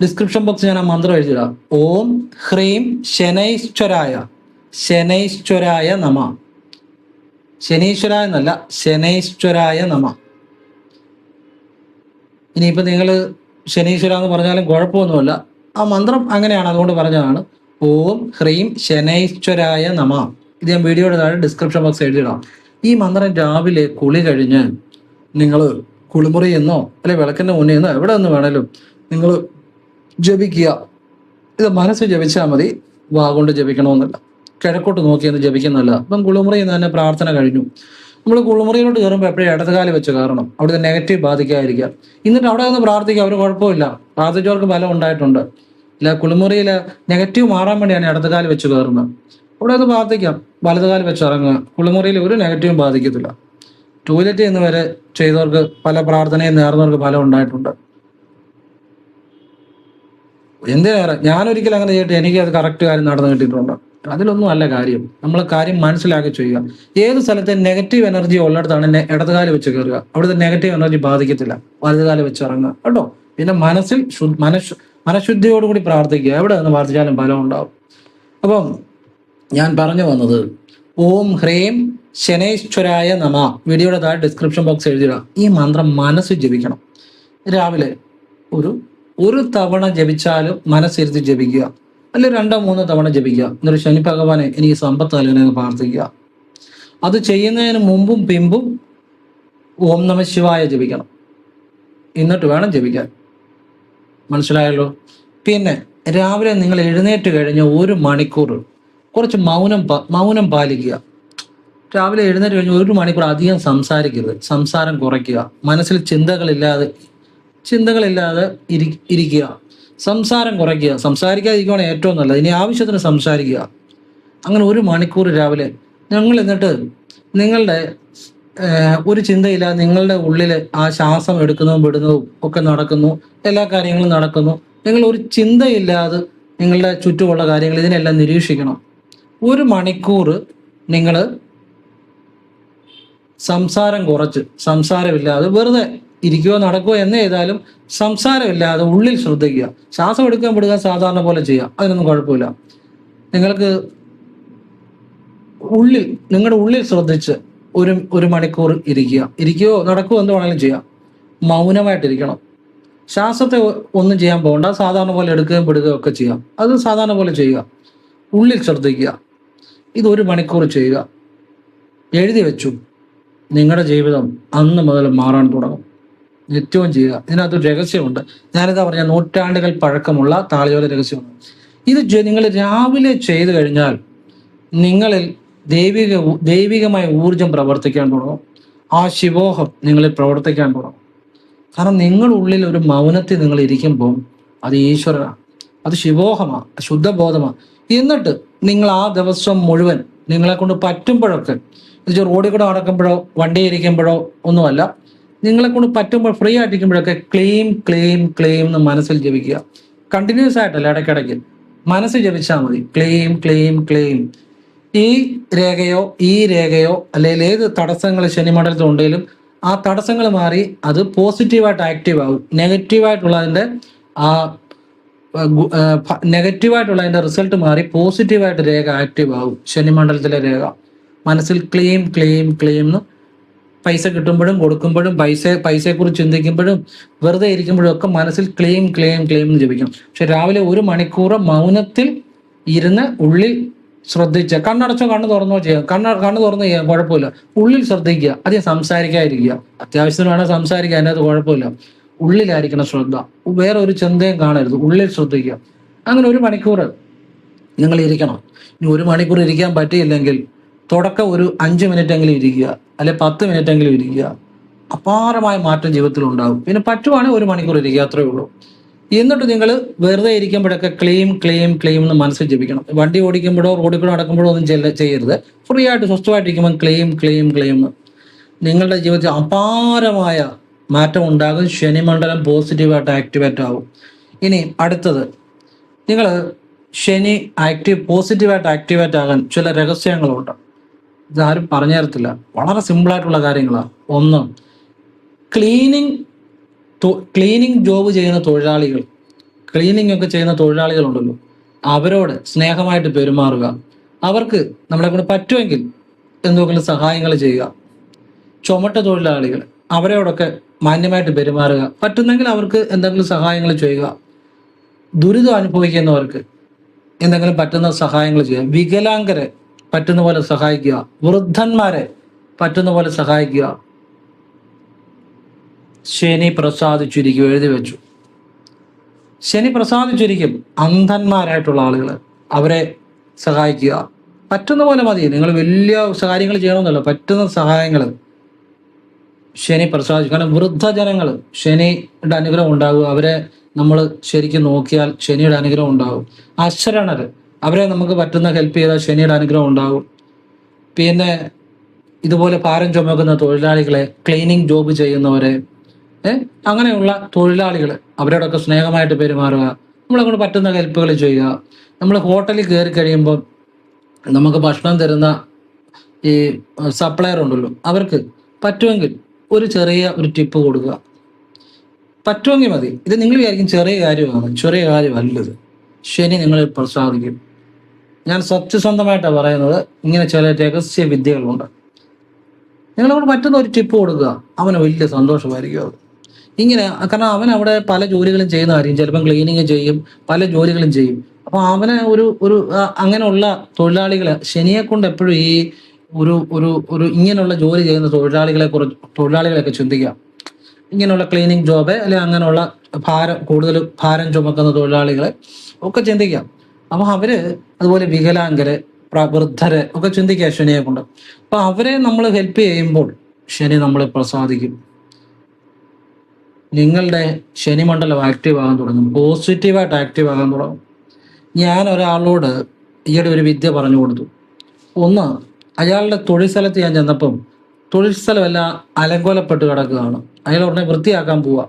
ഡിസ്ക്രിപ്ഷൻ ബോക്സ് ഞാൻ ആ മന്ത്രം എഴുതിയിടാം. ഓം ഹ്രീം ശനൈശ്വരായ നമ, ശനീശ്വരായ എന്നല്ല, ശനൈശ്വരായ നമ. ഇനിയിപ്പോൾ നിങ്ങൾ ശനീശ്വര എന്ന് പറഞ്ഞാലും കുഴപ്പമൊന്നുമില്ല, ആ മന്ത്രം അങ്ങനെയാണ്, അതുകൊണ്ട് പറഞ്ഞതാണ്. ഓം ഹ്രീം ശനൈശ്വരായ നമ. ഇത് ഞാൻ വീഡിയോയുടെ താഴെ ഡിസ്ക്രിപ്ഷൻ ബോക്സ് എഴുതിയിടാം. ഈ മന്ത്രം രാവിലെ കുളി കഴിഞ്ഞ് നിങ്ങൾ കുളിമുറി എന്നോ അല്ലെ വിളക്കിൻ്റെ മുന്നിൽ നിന്നോ എവിടെ നിന്ന് വേണേലും നിങ്ങൾ ജപിക്കുക. ഇത് മനസ്സ് ജപിച്ചാൽ മതി, വാ കൊണ്ട് ജപിക്കണമെന്നില്ല. കിഴക്കോട്ട് നോക്കിയെന്ന് ജപിക്കുന്നല്ല. ഇപ്പം കുളിമുറിയിൽ നിന്ന് തന്നെ പ്രാർത്ഥന കഴിഞ്ഞു, നമ്മൾ കുളിമുറിയിലോട്ട് കയറുമ്പോൾ എപ്പോഴും ഇടതുകാലം വെച്ച് കയറണം, അവിടുത്തെ നെഗറ്റീവ് ബാധിക്കാതിരിക്കുക. എന്നിട്ട് അവിടെ നിന്ന് പ്രാർത്ഥിക്കുക, ഒരു കുഴപ്പമില്ല, പ്രാർത്ഥിച്ചവർക്ക് ഫലം ഉണ്ടായിട്ടുണ്ട്. ഇല്ല, കുളിമുറിയിൽ നെഗറ്റീവ് മാറാൻ വേണ്ടിയാണ് ഇടതുകാലം വെച്ച് കയറുന്നത്. അവിടെ അത് പ്രാർത്ഥിക്കാം, വലതുകാലം വെച്ച് ഇറങ്ങുക, കുളിമുറിയിൽ ഒരു നെഗറ്റീവും ബാധിക്കത്തില്ല. ടോയ്ലറ്റ് എന്ന് വരെ ചെയ്തവർക്ക് പല പ്രാർത്ഥനയും നേർന്നവർക്ക് ഫലം ഉണ്ടായിട്ടുണ്ട്. എന്തിനേറെ ഞാനൊരിക്കലും അങ്ങനെ ചെയ്തിട്ട് എനിക്ക് അത് കറക്റ്റ് കാര്യം നടന്നു കിട്ടിയിട്ടുണ്ട്. അതിലൊന്നും അല്ല കാര്യം, നമ്മൾ കാര്യം മനസ്സിലാക്കി ചെയ്യുക. ഏത് സ്ഥലത്തെ നെഗറ്റീവ് എനർജി ഉള്ളിടത്താണ് ഇടതുകാലം വെച്ച് കയറുക, അവിടുത്തെ നെഗറ്റീവ് എനർജി ബാധിക്കത്തില്ല, വലതുകാലം വെച്ച് ഇറങ്ങുക കേട്ടോ. പിന്നെ മനഃശുദ്ധിയോടുകൂടി പ്രാർത്ഥിക്കുക, എവിടെ നിന്ന് പ്രാർത്ഥിച്ചാലും ഫലം ഉണ്ടാവും. അപ്പം ഞാൻ പറഞ്ഞു വന്നത്, ഓം ഹ്രീം ശനൈശ്വരായ നമ, വീഡിയോയുടെ താഴെ ഡിസ്ക്രിപ്ഷൻ ബോക്സ് എഴുതിയിടാം. ഈ മന്ത്രം മനസ്സിൽ ജപിക്കണം. രാവിലെ ഒരു തവണ ജപിച്ചാലും മനസ്സിരുത്തി ജപിക്കുക, അല്ലെങ്കിൽ 2-3 തവണ ജപിക്കുക. എന്നിട്ട് ശനി ഭഗവാനെ എനിക്ക് സമ്പത്ത് നൽകണമെന്ന് പ്രാർത്ഥിക്കുക. അത് ചെയ്യുന്നതിന് മുമ്പും പിമ്പും ഓം നമഃ ശിവായ ജപിക്കണം, എന്നിട്ട് വേണം ജപിക്കാൻ. മനസ്സിലായല്ലോ? പിന്നെ രാവിലെ നിങ്ങൾ എഴുന്നേറ്റ് കഴിഞ്ഞ് 1 മണിക്കൂർ കുറച്ച് മൗനം പാലിക്കുക. രാവിലെ എഴുന്നേറ്റ് കഴിഞ്ഞ് 1 മണിക്കൂർ അധികം സംസാരിക്കരുത്, സംസാരം കുറയ്ക്കുക. മനസ്സിൽ ചിന്തകളില്ലാതെ ഇരിക്കുക, സംസാരം കുറയ്ക്കുക. സംസാരിക്കാതിരിക്കുകയാണ് ഏറ്റവും നല്ലത്. ഇനി ആവശ്യത്തിന് സംസാരിക്കുക. അങ്ങനെ 1 മണിക്കൂർ രാവിലെ എന്നിട്ട് നിങ്ങളുടെ ഒരു ചിന്തയില്ലാതെ നിങ്ങളുടെ ഉള്ളിൽ ആ ശ്വാസം എടുക്കുന്നതും വിടുന്നതും ഒക്കെ നടക്കുന്നു, എല്ലാ കാര്യങ്ങളും നടക്കുന്നു. നിങ്ങൾ ഒരു ചിന്തയില്ലാതെ നിങ്ങളുടെ ചുറ്റുമുള്ള കാര്യങ്ങൾ ഇതിനെല്ലാം നിരീക്ഷിക്കണം. 1 മണിക്കൂർ നിങ്ങൾ സംസാരം കുറച്ച്, സംസാരമില്ലാതെ വെറുതെ ഇരിക്കുകയോ നടക്കുകയോ എന്ന് ചെയ്താലും സംസാരമില്ലാതെ ഉള്ളിൽ ശ്രദ്ധിക്കുക. ശ്വാസം എടുക്കാൻ വിടുക, സാധാരണ പോലെ ചെയ്യുക, അതിനൊന്നും കുഴപ്പമില്ല. നിങ്ങൾക്ക് നിങ്ങളുടെ ഉള്ളിൽ ശ്രദ്ധിച്ച് 1 മണിക്കൂർ ഇരിക്കുകയോ നടക്കുകയോ എന്ത് വേണമെങ്കിലും ചെയ്യാം. മൗനമായിട്ടിരിക്കണം. ശ്വാസത്തെ ഒന്നും ചെയ്യാൻ പോകണ്ട, സാധാരണ പോലെ എടുക്കുകയും വിടുകയും ഒക്കെ ചെയ്യാം. അത് സാധാരണ പോലെ ചെയ്യുക, ഉള്ളിൽ ശ്രദ്ധിക്കുക. ഇത് 1 മണിക്കൂർ ചെയ്യുക. എഴുതി വെച്ചു, നിങ്ങളുടെ ജീവിതം അന്ന് മുതൽ മാറാൻ തുടങ്ങും. നിത്യവും ചെയ്യുക. ഇതിനകത്തൊരു രഹസ്യമുണ്ട്. ഞാനിതാ പറഞ്ഞ നൂറ്റാണ്ടുകൾ പഴക്കമുള്ള താളിയോല രഹസ്യമാണ്. ഇത് നിങ്ങൾ രാവിലെ ചെയ്തു കഴിഞ്ഞാൽ നിങ്ങളിൽ ദൈവികമായ ഊർജം പ്രവർത്തിക്കാൻ തുടങ്ങും. ആ ശിവോഹം നിങ്ങളിൽ പ്രവർത്തിക്കാൻ തുടങ്ങും. കാരണം നിങ്ങളുടെ ഉള്ളിൽ ഒരു മൗനത്തിൽ നിങ്ങൾ ഇരിക്കുമ്പോൾ അത് ഈശ്വരനാണ്, അത് ശിവോഹമാണ്, ശുദ്ധബോധമാണ്. എന്നിട്ട് നിങ്ങൾ ആ ദിവസം മുഴുവൻ നിങ്ങളെ കൊണ്ട് പറ്റുമ്പോഴൊക്കെ, റോഡിൽ കൂടെ നടക്കുമ്പോഴോ വണ്ടി ഇരിക്കുമ്പോഴോ ഒന്നുമല്ല, നിങ്ങളെ കൊണ്ട് പറ്റുമ്പോൾ ഫ്രീ ആയിട്ടിരിക്കുമ്പോഴൊക്കെ ക്ലീം ക്ലീം ക്ലീം എന്ന് മനസ്സിൽ ജപിക്കുക. കണ്ടിന്യൂസ് ആയിട്ടല്ല, ഇടയ്ക്കിടയ്ക്ക് മനസ്സിൽ ജപിച്ചാൽ മതി. ക്ലീം ക്ലീം ക്ലീം. ഈ രേഖയോ അല്ലെങ്കിൽ ഏത് തടസ്സങ്ങൾ ശനിമണ്ഡലത്തിൽ ഉണ്ടെങ്കിലും ആ തടസ്സങ്ങൾ മാറി അത് പോസിറ്റീവായിട്ട് ആക്റ്റീവ് ആകും. നെഗറ്റീവായിട്ടുള്ളതിൻ്റെ റിസൾട്ട് മാറി പോസിറ്റീവായിട്ട് രേഖ ആക്റ്റീവ് ആകും. ശനിമണ്ഡലത്തിലെ രേഖ മനസ്സിൽ ക്ലീം ക്ലീം ക്ലീം എന്ന് പൈസ കിട്ടുമ്പോഴും കൊടുക്കുമ്പോഴും പൈസയെക്കുറിച്ച് ചിന്തിക്കുമ്പോഴും വെറുതെ ഇരിക്കുമ്പോഴും ഒക്കെ മനസ്സിൽ ക്ലീം ക്ലീം ക്ലീം എന്ന് ജപിക്കണം. പക്ഷെ രാവിലെ 1 മണിക്കൂർ മൗനത്തിൽ ഇരുന്ന് ഉള്ളിൽ ശ്രദ്ധിച്ച്, കണ്ണടച്ചോ കണ്ണ് തുറന്നോ ചെയ്യാം, കണ്ണ് തുറന്ന് ചെയ്യാം, കുഴപ്പമില്ല. ഉള്ളിൽ ശ്രദ്ധിക്കുക, അധികം സംസാരിക്കാതിരിക്കുക. അത്യാവശ്യത്തിന് വേണമെങ്കിൽ സംസാരിക്കുക, അതിനകത്ത് കുഴപ്പമില്ല. ഉള്ളിലായിരിക്കണം ശ്രദ്ധ, വേറെ ഒരു ചിന്തയും കാണരുത്, ഉള്ളിൽ ശ്രദ്ധിക്കുക. അങ്ങനെ 1 മണിക്കൂർ നിങ്ങൾ ഇരിക്കണം. ഇനി 1 മണിക്കൂർ ഇരിക്കാൻ പറ്റിയില്ലെങ്കിൽ തുടക്കം ഒരു 5 മിനിറ്റ് എങ്കിലും ഇരിക്കുക, അല്ലെ 10 മിനിറ്റ് എങ്കിലും ഇരിക്കുക. അപാരമായ മാറ്റം ജീവിതത്തിൽ ഉണ്ടാകും. പിന്നെ പറ്റുവാണെങ്കിൽ 1 മണിക്കൂർ ഇരിക്കുക, അത്രേ ഉള്ളൂ. എന്നിട്ട് നിങ്ങൾ വെറുതെ ഇരിക്കുമ്പോഴൊക്കെ ക്ലെയിം ക്ലെയിം ക്ലെയിം എന്ന് മനസ്സിൽ ജപിക്കണം. വണ്ടി ഓടിക്കുമ്പോഴോ റോഡിൽ കൂടെ നടക്കുമ്പോഴോ ഒന്നും ചെയ്യരുത്. ഫ്രീ ആയിട്ട് സ്വസ്ഥമായിട്ടിരിക്കുമ്പോൾ ക്ലെയിം ക്ലെയിം ക്ലെയിം എന്ന് നിങ്ങളുടെ ജീവിതത്തിൽ അപാരമായ മാറ്റം ഉണ്ടാകും. ശനിമണ്ഡലം പോസിറ്റീവായിട്ട് ആക്ടിവേറ്റ് ആകും. ഇനി അടുത്തത്, നിങ്ങൾ ശനി പോസിറ്റീവായിട്ട് ആക്ടിവേറ്റ് ആകാൻ ചില രഹസ്യങ്ങളുണ്ട്. ഇതാരും പറഞ്ഞു തരത്തില്ല, വളരെ സിമ്പിളായിട്ടുള്ള കാര്യങ്ങളാണ്. ഒന്ന്, ക്ലീനിങ് ജോബ് ചെയ്യുന്ന തൊഴിലാളികൾ, ക്ലീനിങ് ഒക്കെ ചെയ്യുന്ന തൊഴിലാളികളുണ്ടല്ലോ, അവരോട് സ്നേഹമായിട്ട് പെരുമാറുക. അവർക്ക് നമ്മളെ കൊണ്ട് പറ്റുമെങ്കിൽ എന്തെങ്കിലും സഹായങ്ങൾ ചെയ്യുക. ചുമട്ട തൊഴിലാളികൾ, അവരോടൊക്കെ മാന്യമായിട്ട് പെരുമാറുക. പറ്റുന്നെങ്കിൽ അവർക്ക് എന്തെങ്കിലും സഹായങ്ങൾ ചെയ്യുക. ദുരിതം അനുഭവിക്കുന്നവർക്ക് എന്തെങ്കിലും പറ്റുന്ന സഹായങ്ങൾ ചെയ്യുക. വികലാംഗരെ പറ്റുന്ന പോലെ സഹായിക്കുക. വൃദ്ധന്മാരെ പറ്റുന്ന പോലെ സഹായിക്കുക. ശനി പ്രസാദിച്ചിരിക്കും, എഴുതി വെച്ചു. ശനി പ്രസാദിച്ചിരിക്കും. അന്ധന്മാരായിട്ടുള്ള ആളുകൾ, അവരെ സഹായിക്കുക. പറ്റുന്ന പോലെ മതി, നിങ്ങൾ വലിയ കാര്യങ്ങൾ ചെയ്യണമെന്നല്ല, പറ്റുന്ന സഹായങ്ങൾ ശനി പ്രസാദിച്ചു. കാരണം വൃദ്ധജനങ്ങൾ, ശനിയുടെ അനുഗ്രഹം ഉണ്ടാകും. അവരെ നമ്മൾ ശരിക്കും നോക്കിയാൽ ശനിയുടെ അനുഗ്രഹം ഉണ്ടാകും. അശരണർ, അവരെ നമുക്ക് പറ്റുന്ന ഹെൽപ്പ് ചെയ്താൽ ശനിയുടെ അനുഗ്രഹം ഉണ്ടാകും. പിന്നെ ഇതുപോലെ ഭാരം ചുമക്കുന്ന തൊഴിലാളികളെ, ക്ലീനിങ് ജോബ് ചെയ്യുന്നവരെ, അങ്ങനെയുള്ള തൊഴിലാളികൾ, അവരോടൊക്കെ സ്നേഹമായിട്ട് പെരുമാറുക. നമ്മളെ കൊണ്ട് പറ്റുന്ന ഹെൽപ്പുകൾ ചെയ്യുക. നമ്മൾ ഹോട്ടലിൽ കയറി കഴിയുമ്പോൾ നമുക്ക് ഭക്ഷണം തരുന്ന ഈ സപ്ലയർ ഉണ്ടല്ലോ, അവർക്ക് പറ്റുമെങ്കിൽ ഒരു ചെറിയ ടിപ്പ് കൊടുക്കുക. പറ്റുമെങ്കിൽ മതി. ഇത് നിങ്ങൾ വിചാരിക്കും ചെറിയ കാര്യമാണ്, ചെറിയ കാര്യമല്ലത്. ശനി നിങ്ങളിൽ പ്രസാദിക്കും. ഞാൻ സത്യസന്ധമായിട്ടാണ് പറയുന്നത്. ഇങ്ങനെ ചില രഹസ്യ വിദ്യകളുണ്ട്. നിങ്ങളോട് പറ്റുന്ന ഒരു ടിപ്പ് കൊടുക്കുക, അവന് വലിയ സന്തോഷമായിരിക്കും അത്. ഇങ്ങനെ, കാരണം അവൻ അവിടെ പല ജോലികളും ചെയ്യുന്നതായിരിക്കും. ചിലപ്പം ക്ലീനിങ് ചെയ്യും, പല ജോലികളും ചെയ്യും. അപ്പോൾ അവനെ ഒരു അങ്ങനെയുള്ള തൊഴിലാളികളെ, ശനിയെ കൊണ്ട് എപ്പോഴും ഈ ഒരു ഇങ്ങനെയുള്ള ജോലി ചെയ്യുന്ന തൊഴിലാളികളെയൊക്കെ ചിന്തിക്കാം. ഇങ്ങനെയുള്ള ക്ലീനിങ് ജോബ്, അല്ലെങ്കിൽ അങ്ങനെയുള്ള കൂടുതൽ ഭാരം ചുമക്കുന്ന തൊഴിലാളികളെ ഒക്കെ ചിന്തിക്കാം. അപ്പം അവര് അതുപോലെ വികലാംഗരെ, വൃദ്ധരെ ഒക്കെ ചിന്തിക്കുക ശനിയെ കൊണ്ട്. അപ്പൊ അവരെ നമ്മൾ ഹെൽപ്പ് ചെയ്യുമ്പോൾ ശനി നമ്മളെ പ്രസാദിക്കും. നിങ്ങളുടെ ശനിമണ്ഡലം ആക്റ്റീവ് ആകാൻ തുടങ്ങും, പോസിറ്റീവായിട്ട് ആക്റ്റീവ് ആകാൻ തുടങ്ങും. ഞാൻ ഒരാളോട് ഈയിടെ ഒരു വിദ്യ പറഞ്ഞു കൊടുത്തു. ഒന്ന്, അയാളുടെ തൊഴിൽ സ്ഥലത്ത് ഞാൻ ചെന്നപ്പം തൊഴിൽ സ്ഥലമെല്ലാം അലങ്കോലപ്പെട്ട് കിടക്കുകയാണ്. അയാൾ ഉടനെ വൃത്തിയാക്കാൻ പോവുക.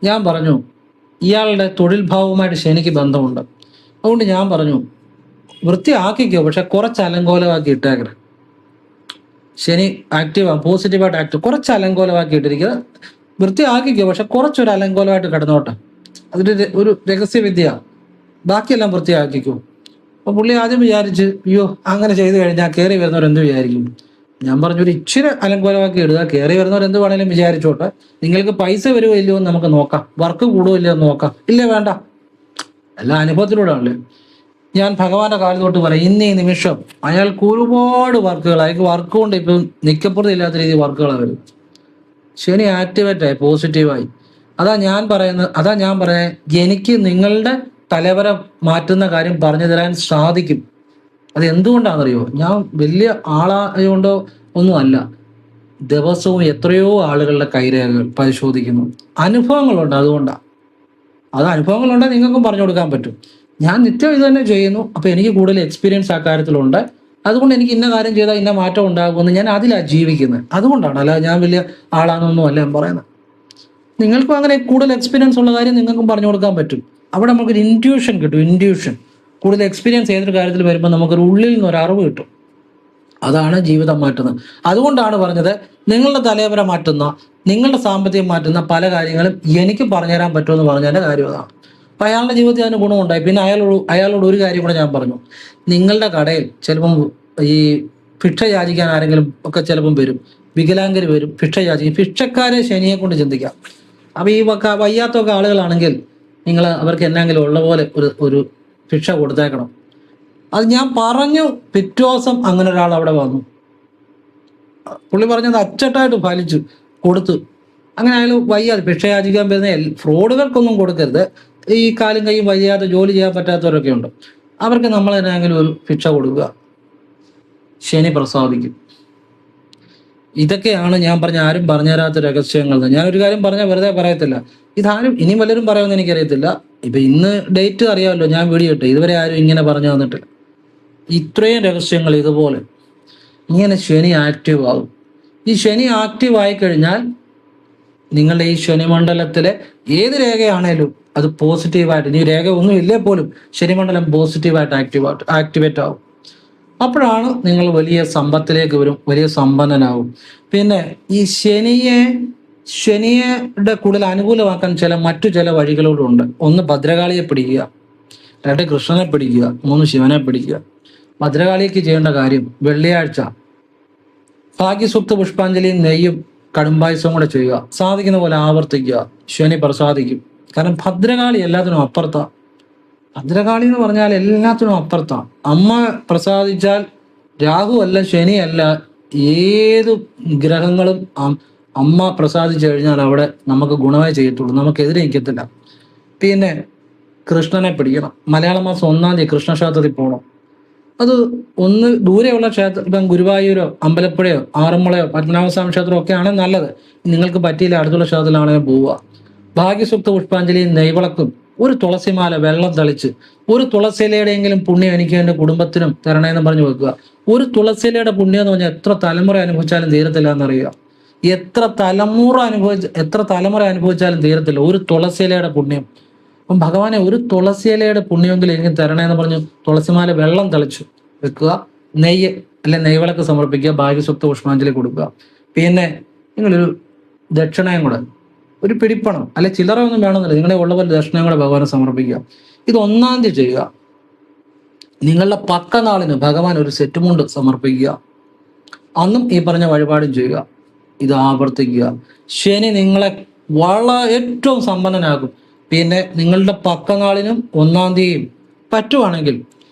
ഞാൻ പറഞ്ഞു, ഇയാളുടെ തൊഴിൽ ഭാവവുമായിട്ട് ശനിക്ക് ബന്ധമുണ്ട്. അതുകൊണ്ട് ഞാൻ പറഞ്ഞു, വൃത്തിയാക്കിക്കോ, പക്ഷെ കുറച്ച് അലങ്കോലമാക്കി ഇട്ടേക്കണേ. ശനി ആക്റ്റീവാണ്, പോസിറ്റീവായിട്ട് ആക്റ്റീവ്. കുറച്ച് അലങ്കോലമാക്കി ഇട്ടിരിക്കുക, വൃത്തിയാക്കിക്കോ, പക്ഷെ കുറച്ചൊരു അലങ്കോലമായിട്ട് കിടന്നോട്ടെ. അതിൻ്റെ ഒരു രഹസ്യവിദ്യ. ബാക്കിയെല്ലാം വൃത്തിയാക്കിക്കോ. അപ്പോൾ പുള്ളി ആദ്യം വിചാരിച്ച്, അയ്യോ അങ്ങനെ ചെയ്തു കഴിഞ്ഞാൽ കയറി വരുന്നവരെന്ത് വിചാരിക്കും. ഞാൻ പറഞ്ഞു, ഒരു ഇച്ചിരി അലങ്കോലമാക്കി ഇടുക, കയറി വരുന്നവരെന്ത് വേണേലും വിചാരിച്ചോട്ടെ. നിങ്ങൾക്ക് പൈസ വരുമോ ഇല്ലയോ എന്ന് നമുക്ക് നോക്കാം, വർക്ക് കൂടുമോ ഇല്ലയോ എന്ന് നോക്കാം. ഇല്ലേ, വേണ്ട, എല്ലാ അനുഭവത്തിലൂടെ ആണല്ലേ. ഞാൻ ഭഗവാന്റെ കാലം തൊട്ട് പറയും, ഇന്ന് ഈ നിമിഷം അയാൾക്ക് ഒരുപാട് വർക്കുകൾ, അയാൾക്ക് വർക്ക് കൊണ്ട് ഇപ്പം നിക്കപ്പുറത്ത് ഇല്ലാത്ത രീതിയിൽ വർക്കുകളാണ് വരുന്നത്. ശനി ആക്ടിവേറ്റായി, പോസിറ്റീവായി. അതാ ഞാൻ പറയുന്നത്, എനിക്ക് നിങ്ങളുടെ തലവര മാറ്റുന്ന കാര്യം പറഞ്ഞു തരാൻ സാധിക്കും. അത് എന്തുകൊണ്ടാണെന്നറിയോ? ഞാൻ വലിയ ആളായതുകൊണ്ടോ ഒന്നും അല്ല. ദിവസവും എത്രയോ ആളുകളുടെ കൈരേഖകൾ പരിശോധിക്കുന്നു, അനുഭവങ്ങളുണ്ട്. അതുകൊണ്ടാണ്. അനുഭവങ്ങളുണ്ടെങ്കിൽ നിങ്ങൾക്കും പറഞ്ഞു കൊടുക്കാൻ പറ്റും. ഞാൻ നിത്യം ഇത് തന്നെ ചെയ്യുന്നു. അപ്പോൾ എനിക്ക് കൂടുതൽ എക്സ്പീരിയൻസ് ആ കാര്യത്തിലുണ്ട്. അതുകൊണ്ട് എനിക്ക് ഇന്ന കാര്യം ചെയ്താൽ ഇന്ന മാറ്റം ഉണ്ടാകുമെന്ന് ഞാൻ അതിലാണ് ജീവിക്കുന്നത്. അതുകൊണ്ടാണ്, അല്ലാതെ ഞാൻ വലിയ ആളാണെന്നൊന്നും അല്ല ഞാൻ പറയുന്നത്. നിങ്ങൾക്കും അങ്ങനെ കൂടുതൽ എക്സ്പീരിയൻസ് ഉള്ള കാര്യം നിങ്ങൾക്കും പറഞ്ഞു കൊടുക്കാൻ പറ്റും. അവിടെ നമുക്കൊരു ഇൻറ്റ്യൂഷൻ കിട്ടും. ഇൻറ്റ്യൂഷൻ, കൂടുതൽ എക്സ്പീരിയൻസ് ഏതൊരു കാര്യത്തിൽ വരുമ്പോൾ നമുക്കൊരു ഉള്ളിൽ നിന്നൊരു അറിവ് കിട്ടും. അതാണ് ജീവിതം മാറ്റുന്നത്. അതുകൊണ്ടാണ് പറഞ്ഞത്, നിങ്ങളുടെ തലവര മാറ്റുന്ന, നിങ്ങളുടെ സാമ്പത്തികം മാറ്റുന്ന പല കാര്യങ്ങളും എനിക്ക് പറഞ്ഞുതരാൻ പറ്റുമെന്ന് പറഞ്ഞതിൻ്റെ കാര്യം അതാണ്. അപ്പം അയാളുടെ ജീവിതത്തിൽ അതിന് ഗുണമുണ്ടായി. പിന്നെ അയാളോട് ഒരു കാര്യം കൂടെ ഞാൻ പറഞ്ഞു. നിങ്ങളുടെ കടയിൽ ചിലപ്പം ഈ ഭിക്ഷ യാചിക്കാൻ ആരെങ്കിലും ഒക്കെ ചിലപ്പം വരും, വികലാംഗർ വരും ഭിക്ഷ യാചിക്കും. ഭിക്ഷക്കാരെ ശനിയെ കൊണ്ട് ചിന്തിക്കാം. അപ്പോൾ ഈ വയ്യാത്തൊക്കെ ആളുകളാണെങ്കിൽ നിങ്ങൾ അവർക്ക് എന്നെങ്കിലും ഉള്ള പോലെ ഒരു ഭിക്ഷ കൊടുത്തേക്കണം. അത് ഞാൻ പറഞ്ഞു. പിറ്റേ ദിവസം അങ്ങനെ ഒരാൾ അവിടെ വന്നു. പുള്ളി പറഞ്ഞത് അച്ചട്ടായിട്ട് ഫലിച്ചു, കൊടുത്തു. അങ്ങനെ അയാൾ വയ്യാതെ ഭിക്ഷ യാചിക്കാൻ വരുന്ന ഫ്രോഡുകൾക്കൊന്നും കൊടുക്കരുത്. ഈ കാലും കൈയും വയ്യാതെ ജോലി ചെയ്യാൻ പറ്റാത്തവരൊക്കെ ഉണ്ട്. അവർക്ക് നമ്മൾ എന്തെങ്കിലും ഒരു ശിക്ഷ കൊടുക്കുക, ശനി പ്രസാദിക്കും. ഇതൊക്കെയാണ് ഞാൻ പറഞ്ഞ ആരും പറഞ്ഞു തരാത്ത രഹസ്യങ്ങൾ. ഞാനൊരു കാര്യം പറഞ്ഞാൽ വെറുതെ പറയത്തില്ല. ഇതാരും ഇനിയും വല്ലവരും പറയുമെന്ന് എനിക്കറിയത്തില്ല. ഇപ്പൊ ഇന്ന് ഡേറ്റ് അറിയാമല്ലോ, ഞാൻ വീഡിയോ ഇട്ട്, ഇതുവരെ ആരും ഇങ്ങനെ പറഞ്ഞു തന്നിട്ടില്ല. ഇത്രയും രഹസ്യങ്ങൾ ഇതുപോലെ ഇങ്ങനെ ശനി ആക്റ്റീവ് ആകും. ഈ ശനി ആക്റ്റീവ് ആയി കഴിഞ്ഞാൽ നിങ്ങളുടെ ഈ ശനിമണ്ഡലത്തിലെ ഏത് രേഖയാണേലും അത് പോസിറ്റീവായിട്ട്, ഇനി രേഖ ഒന്നും ഇല്ലേ പോലും ശനിമണ്ഡലം പോസിറ്റീവായിട്ട് ആക്ടിവേറ്റ് ആവും. അപ്പോഴാണ് നിങ്ങൾ വലിയ സമ്പത്തിലേക്ക് വരും, വലിയ സമ്പന്നനാവും. പിന്നെ ഈ ശനിയുടെ കൂടുതൽ അനുകൂലമാക്കാൻ മറ്റു ചില വഴികളോടുണ്ട്. ഒന്ന്, ഭദ്രകാളിയെ പിടിക്കുക. 2, കൃഷ്ണനെ പിടിക്കുക. 3, ശിവനെ പിടിക്കുക. ഭദ്രകാളിക്ക് ചെയ്യേണ്ട കാര്യം, വെള്ളിയാഴ്ച ഭാഗ്യസൂക്ത പുഷ്പാഞ്ജലിയും നെയ്യും കടുംബായുസവും കൂടെ ചെയ്യുക. സാധിക്കുന്ന പോലെ ആവർത്തിക്കുക. ശനി പ്രസാദിക്കും. കാരണം ഭദ്രകാളി എല്ലാത്തിനും അപ്പുറത്താ. ഭദ്രകാളി എന്ന് പറഞ്ഞാൽ എല്ലാത്തിനും അപ്പുറത്താ. അമ്മ പ്രസാദിച്ചാൽ രാഹു അല്ല, ശനിയല്ല, ഏത് ഗ്രഹങ്ങളും അമ്മ പ്രസാദിച്ചു കഴിഞ്ഞാൽ അവിടെ നമുക്ക് ഗുണമേ ചെയ്യത്തുള്ളൂ, നമുക്കെതിരെ നിൽക്കത്തില്ല. പിന്നെ കൃഷ്ണനെ പിടിക്കണം. മലയാള മാസം 1-ാം തീയതി കൃഷ്ണക്ഷേത്രത്തിൽ പോകണം. അത് ഒന്ന് ദൂരെയുള്ള ക്ഷേത്രം, ഇപ്പം ഗുരുവായൂരോ അമ്പലപ്പുഴയോ ആറന്മുളയോ പത്മനാഭസ്വാമി ക്ഷേത്രമോ ഒക്കെ ആണെങ്കിൽ നല്ലത്. നിങ്ങൾക്ക് പറ്റിയില്ല അടുത്തുള്ള ക്ഷേത്രത്തിലാണെങ്കിൽ പോവുക. ഭാഗ്യസൂക്ത പുഷ്പാഞ്ജലിയും നെയ്വിളക്കും, ഒരു തുളസിമാല വെള്ളം തളിച്ച്, ഒരു തുളസിയിലയുടെയെങ്കിലും പുണ്യം എനിക്ക് എൻ്റെ കുടുംബത്തിനും തരണേന്ന് പറഞ്ഞു വെക്കുക. ഒരു തുളസിയിലയുടെ പുണ്യം എന്ന് പറഞ്ഞാൽ എത്ര തലമുറ അനുഭവിച്ചാലും തീരത്തില്ല എന്നറിയുക. എത്ര തലമുറ അനുഭവിച്ചാലും തീരത്തില്ല ഒരു തുളസിയിലയുടെ പുണ്യം. അപ്പം ഭഗവാനെ, ഒരു തുളസിയിലയുടെ പുണ്യമെങ്കിലും എനിക്ക് തരണേന്ന് പറഞ്ഞു തുളസിമാല വെള്ളം തളിച്ചു വെക്കുക. നെയ്യ് അല്ലെ നെയ്വിളക്ക് സമർപ്പിക്കുക. ഭാഗ്യസൂക്ത പുഷ്പാഞ്ജലി കൊടുക്കുക. പിന്നെ നിങ്ങളൊരു ദക്ഷിണയും കൂടെ, ഒരു പിടിപ്പണം അല്ലെ ചില്ലറ ഒന്നും വേണമെന്നില്ല, നിങ്ങളെ ഉള്ള പോലെ ദക്ഷിണയും കൂടെ ഭഗവാനെ സമർപ്പിക്കുക. ഇത് 1-ാം തീയതി ചെയ്യുക. നിങ്ങളുടെ പക്കനാളിന് ഭഗവാൻ ഒരു സെറ്റ് മുണ്ട് സമർപ്പിക്കുക. അന്നും ഈ പറഞ്ഞ വഴിപാടും ചെയ്യുക. ഇത് ആവർത്തിക്കുക. ശനി നിങ്ങളെ ഏറ്റവും സമ്പന്നനാകും. പിന്നെ നിങ്ങളുടെ പക്കനാളിനും 1-ാം തീയതിയും പറ്റുവാണെങ്കിൽ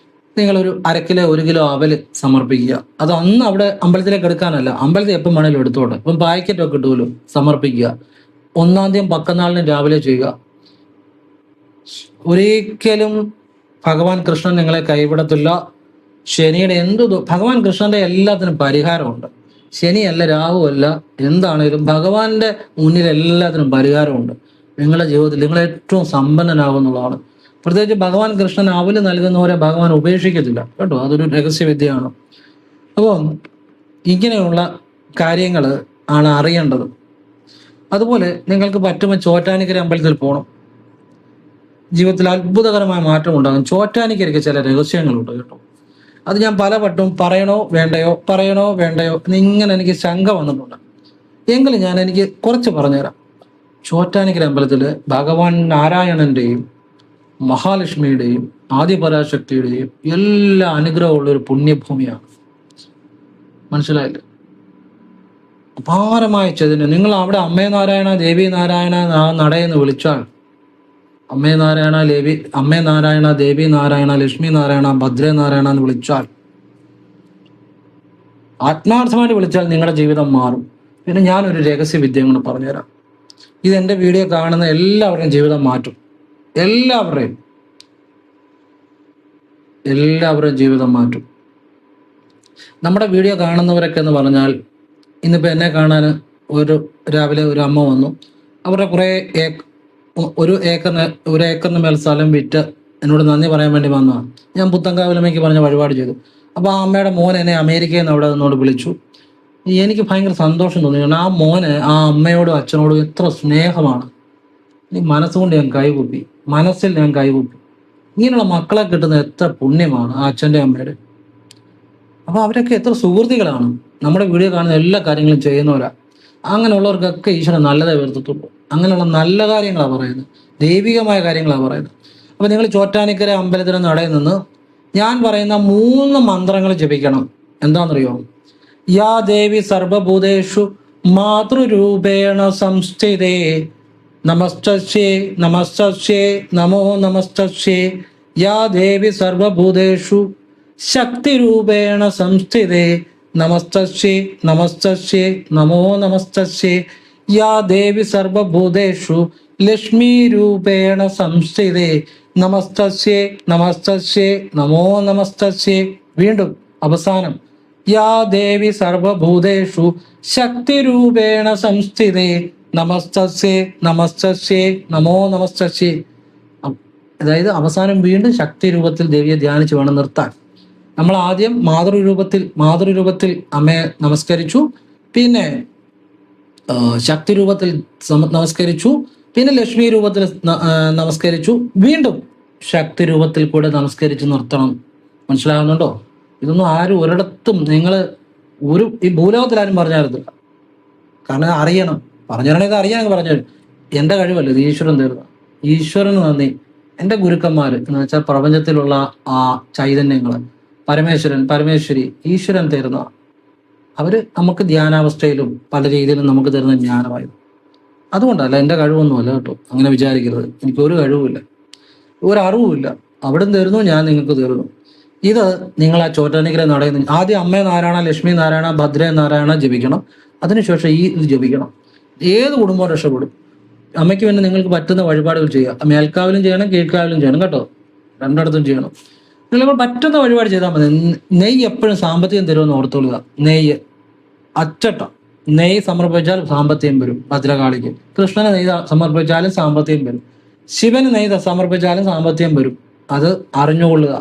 നിങ്ങളൊരു 1/2 കിലോ 1 കിലോ അവല് സമർപ്പിക്കുക. അത് അന്ന് അവിടെ അമ്പലത്തിലേക്ക് എടുക്കാനല്ല, അമ്പലത്തിൽ എപ്പം വേണേലും എടുത്തോട്ടെ. ഇപ്പം പാക്കറ്റൊക്കെ ഇട്ടുമല്ലോ, സമർപ്പിക്കുക. 1-ാം തീയതി പക്കനാളിനും രാവിലെ ചെയ്യുക. ഒരിക്കലും ഭഗവാൻ കൃഷ്ണൻ നിങ്ങളെ കൈവിടത്തില്ല. ശനിയുടെ ഭഗവാൻ കൃഷ്ണന്റെ എല്ലാത്തിനും പരിഹാരമുണ്ട്. ശനിയല്ല, രാഹുവല്ല, എന്താണേലും ഭഗവാന്റെ മുന്നിൽ എല്ലാത്തിനും പരിഹാരമുണ്ട്. നിങ്ങളുടെ ജീവിതത്തിൽ നിങ്ങൾ ഏറ്റവും സമ്പന്നനാകുന്നതാണ്. പ്രത്യേകിച്ച് ഭഗവാൻ കൃഷ്ണൻ അവല് നൽകുന്നവരെ ഭഗവാൻ ഉപേക്ഷിക്കത്തില്ല കേട്ടോ, അതൊരു രഹസ്യവിദ്യയാണ്. അപ്പം ഇങ്ങനെയുള്ള കാര്യങ്ങൾ ആണ് അറിയേണ്ടത്. അതുപോലെ നിങ്ങൾക്ക് പറ്റുമ്പോൾ ചോറ്റാനിക്കര അമ്പലത്തിൽ പോകണം. ജീവിതത്തിൽ അത്ഭുതകരമായ മാറ്റം ഉണ്ടാകും. ചോറ്റാനിക്കരയ്ക്ക് ചില രഹസ്യങ്ങളുണ്ട് കേട്ടോ. അത് ഞാൻ പലവട്ടം പറയണോ വേണ്ടയോ എന്നിങ്ങനെ എനിക്ക് ശങ്ക വന്നിട്ടുണ്ട്. എങ്കിലും എനിക്ക് കുറച്ച് പറഞ്ഞുതരാം. ചോറ്റാനിക്കര അമ്പലത്തിൽ ഭഗവാൻ നാരായണന്റെയും മഹാലക്ഷ്മിയുടെയും ആദിപരാശക്തിയുടെയും എല്ലാ അനുഗ്രഹമുള്ള ഒരു പുണ്യഭൂമിയാണ്. മനസ്സിലായില്ലേ? അപാരമായ ചൈതന്യം. നിങ്ങൾ അവിടെ അമ്മേ നാരായണ ദേവി നാരായണ നടയെന്ന് വിളിച്ചാൽ, അമ്മേ നാരായണ ദേവി നാരായണ ലക്ഷ്മി നാരായണ ഭദ്രേ നാരായണ എന്ന് വിളിച്ചാൽ, ആത്മാർത്ഥമായിട്ട് വിളിച്ചാൽ നിങ്ങളുടെ ജീവിതം മാറും. പിന്നെ ഞാനൊരു രഹസ്യവിദ്യ കൊണ്ട് പറഞ്ഞുതരാം. ഇത് എൻ്റെ വീഡിയോ കാണുന്ന എല്ലാവരുടെയും ജീവിതം മാറ്റും. എല്ലാവരുടെയും ജീവിതം മാറ്റും. നമ്മുടെ വീഡിയോ കാണുന്നവരൊക്കെ എന്ന് പറഞ്ഞാൽ, ഇന്നിപ്പോൾ എന്നെ കാണാൻ രാവിലെ ഒരു അമ്മ വന്നു. അവരുടെ കുറേ ഒരു ഏക്കറിന് മേൽ സ്ഥലം വിറ്റ് എന്നോട് നന്ദി പറയാൻ വേണ്ടി വന്നതാണ്. ഞാൻ പുത്തൻകാവിലമ്മയ്ക്ക് പറഞ്ഞ വഴിപാട് ചെയ്തു. അപ്പോൾ ആ അമ്മയുടെ മോൻ എന്നെ അമേരിക്കയിൽ നിന്ന് അവിടെ നിന്നോട് വിളിച്ചു. എനിക്ക് ഭയങ്കര സന്തോഷം തോന്നി. ആ മോന് ആ അമ്മയോടും അച്ഛനോടും എത്ര സ്നേഹമാണ്. മനസ്സുകൊണ്ട് മനസ്സിൽ ഞാൻ കൈകൂപ്പി. ഇങ്ങനെയുള്ള മക്കളെ കിട്ടുന്ന എത്ര പുണ്യമാണ് ആ അച്ഛൻ്റെ അമ്മയുടെ. അപ്പോൾ അവരൊക്കെ എത്ര സുഹൃത്തുക്കളാണ്. നമ്മുടെ വീഡിയോ കാണുന്ന എല്ലാ കാര്യങ്ങളും ചെയ്യുന്നവരാ. അങ്ങനെയുള്ളവർക്കൊക്കെ ഈശ്വരൻ നല്ലതേ വരുത്തത്തുള്ളൂ. അങ്ങനെയുള്ള നല്ല കാര്യങ്ങളാണ് പറയുന്നത്, ദൈവികമായ കാര്യങ്ങളാണ് പറയുന്നത്. അപ്പോൾ നിങ്ങൾ ചോറ്റാനിക്കര അമ്പലത്തിന് നടയിൽ നിന്ന് ഞാൻ പറയുന്ന 3 മന്ത്രങ്ങൾ ജപിക്കണം. എന്താണെന്നറിയോ? യാ ദേവി സർവഭൂതേഷു മാതൃരൂപേണ സംസ്ഥിതേ നമസ്തസ്യേ നമോ നമസ്തസ്യേ. യാ ദേവി സർവഭൂതേഷു ശക്തിരൂപേണ സംസ്ഥിതേ നമസ്തസ്യേ നമോ നമസ്തസ്യേ. യാ ദേവി സർവഭൂതേഷു ലക്ഷ്മീ രൂപേണ സംസ്ഥിതേ നമസ്തസ്യേ നമസ്തസ്യേ നമോ നമസ്തസ്യേ. വീണ്ടും അവസാനം യാ ദേവി സർവഭൂതേഷു ശക്തിരൂപേണ സംസ്ഥിതേ നമസ്തസ്യേ നമസ്തസ്യേ നമോ നമസ്തസ്യേ. അതായത് അവസാനം വീണ്ടും ശക്തി രൂപത്തിൽ ദേവിയെ ധ്യാനിച്ച് വേണം നിർത്താൻ. നമ്മൾ ആദ്യം മാതൃരൂപത്തിൽ അമ്മയെ നമസ്കരിച്ചു, പിന്നെ ശക്തി രൂപത്തിൽ നമസ്കരിച്ചു, പിന്നെ ലക്ഷ്മി രൂപത്തിൽ നമസ്കരിച്ചു, വീണ്ടും ശക്തി രൂപത്തിൽ കൂടെ നമസ്കരിച്ച് നിർത്തണം. മനസ്സിലാകുന്നുണ്ടോ? ഇതൊന്നും ആരും ഒരിടത്തും നിങ്ങൾ ഈ ഭൂലോകത്തിലാരും പറഞ്ഞായിരുന്നില്ല. കാരണം അറിയണം, പറഞ്ഞാണെങ്കിൽ ഇത് അറിയാമെങ്കിൽ പറഞ്ഞു. എൻ്റെ കഴിവല്ല, ഇത് ഈശ്വരൻ തീർന്ന. ഈശ്വരന് നന്ദി. എൻ്റെ ഗുരുക്കന്മാർ എന്ന് വെച്ചാൽ പ്രപഞ്ചത്തിലുള്ള ആ ചൈതന്യങ്ങൾ, പരമേശ്വരൻ പരമേശ്വരി ഈശ്വരൻ തരുന്ന അവർ നമുക്ക് ധ്യാനാവസ്ഥയിലും പല രീതിയിലും നമുക്ക് തരുന്ന ജ്ഞാനമായിരുന്നു. അതുകൊണ്ടല്ല, എൻ്റെ കഴിവൊന്നുമല്ല കേട്ടോ, അങ്ങനെ വിചാരിക്കരുത്. എനിക്കൊരു കഴിവുമില്ല, ഒരറിവുമില്ല. അവിടെ തരുന്നു, ഞാൻ നിങ്ങൾക്ക് തരുന്നു. ഇത് നിങ്ങൾ ആ ചോറ്റാനിക്കര നടയുന്നു. ആദ്യം അമ്മേ നാരായണ, ലക്ഷ്മി നാരായണ, ഭദ്രേ നാരായണ ജപിക്കണം. അതിനുശേഷം ഈ ഇത് ജപിക്കണം. ഏത് കുടുംബവും രക്ഷപ്പെടും. അമ്മയ്ക്ക് വേണ്ടി നിങ്ങൾക്ക് പറ്റുന്ന വഴിപാടുകൾ ചെയ്യുക. മേൽക്കാവിലും ചെയ്യണം, കീഴ്ക്കാവിലും ചെയ്യണം കേട്ടോ, രണ്ടിടത്തും ചെയ്യണം. നിങ്ങൾ പറ്റുന്ന വഴിപാട് ചെയ്താൽ മതി. നെയ്യ് എപ്പോഴും സാമ്പത്തികം തരുമെന്ന് ഓർത്തോളുക. നെയ്യ് അച്ചട്ടം നെയ്യ് സമർപ്പിച്ചാൽ സാമ്പത്തികം വരും. ഭദ്രകാളിക്ക് കൃഷ്ണന് നെയ്യ് സമർപ്പിച്ചാലും സാമ്പത്തികം വരും. ശിവന് നെയ്യ് സമർപ്പിച്ചാലും സാമ്പത്തികം വരും. അത് അറിഞ്ഞുകൊള്ളുക.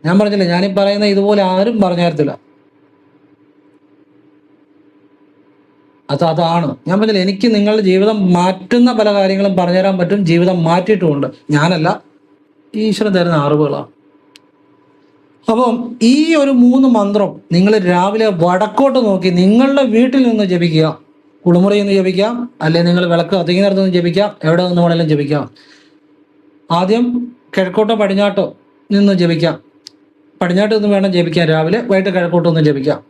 ഞാൻ പറഞ്ഞില്ല, ഞാനീ പറയുന്ന ഇതുപോലെ ആരും പറഞ്ഞു തരത്തില്ല. അതാണ് ഞാൻ പറഞ്ഞില്ല. എനിക്ക് നിങ്ങളുടെ ജീവിതം മാറ്റുന്ന പല കാര്യങ്ങളും പറഞ്ഞുതരാൻ പറ്റും. ജീവിതം മാറ്റിയിട്ടുമുണ്ട്. ഞാനല്ല, ഈശ്വരൻ തരുന്ന അറിവുകളാണ്. അപ്പം ഈ ഒരു 3 മന്ത്രം നിങ്ങൾ രാവിലെ വടക്കോട്ട് നോക്കി നിങ്ങളുടെ വീട്ടിൽ നിന്ന് ജപിക്കുക. കുളിമുറിയിൽ നിന്ന് ജപിക്കാം, അല്ലെങ്കിൽ നിങ്ങൾ വിളക്ക് കത്തിക്കുന്നിടത്ത് നിന്ന് ജപിക്കാം, എവിടെ നിന്ന് വേണമെങ്കിലും ജപിക്കാം. ആദ്യം കിഴക്കോട്ടോ പടിഞ്ഞാട്ടോ നിന്ന് ജപിക്കാം. പടിഞ്ഞാട്ട് നിന്ന് വേണം ജപിക്കാം. രാവിലെ വൈകിട്ട് കിഴക്കോട്ട് നിന്ന് ജപിക്കാം.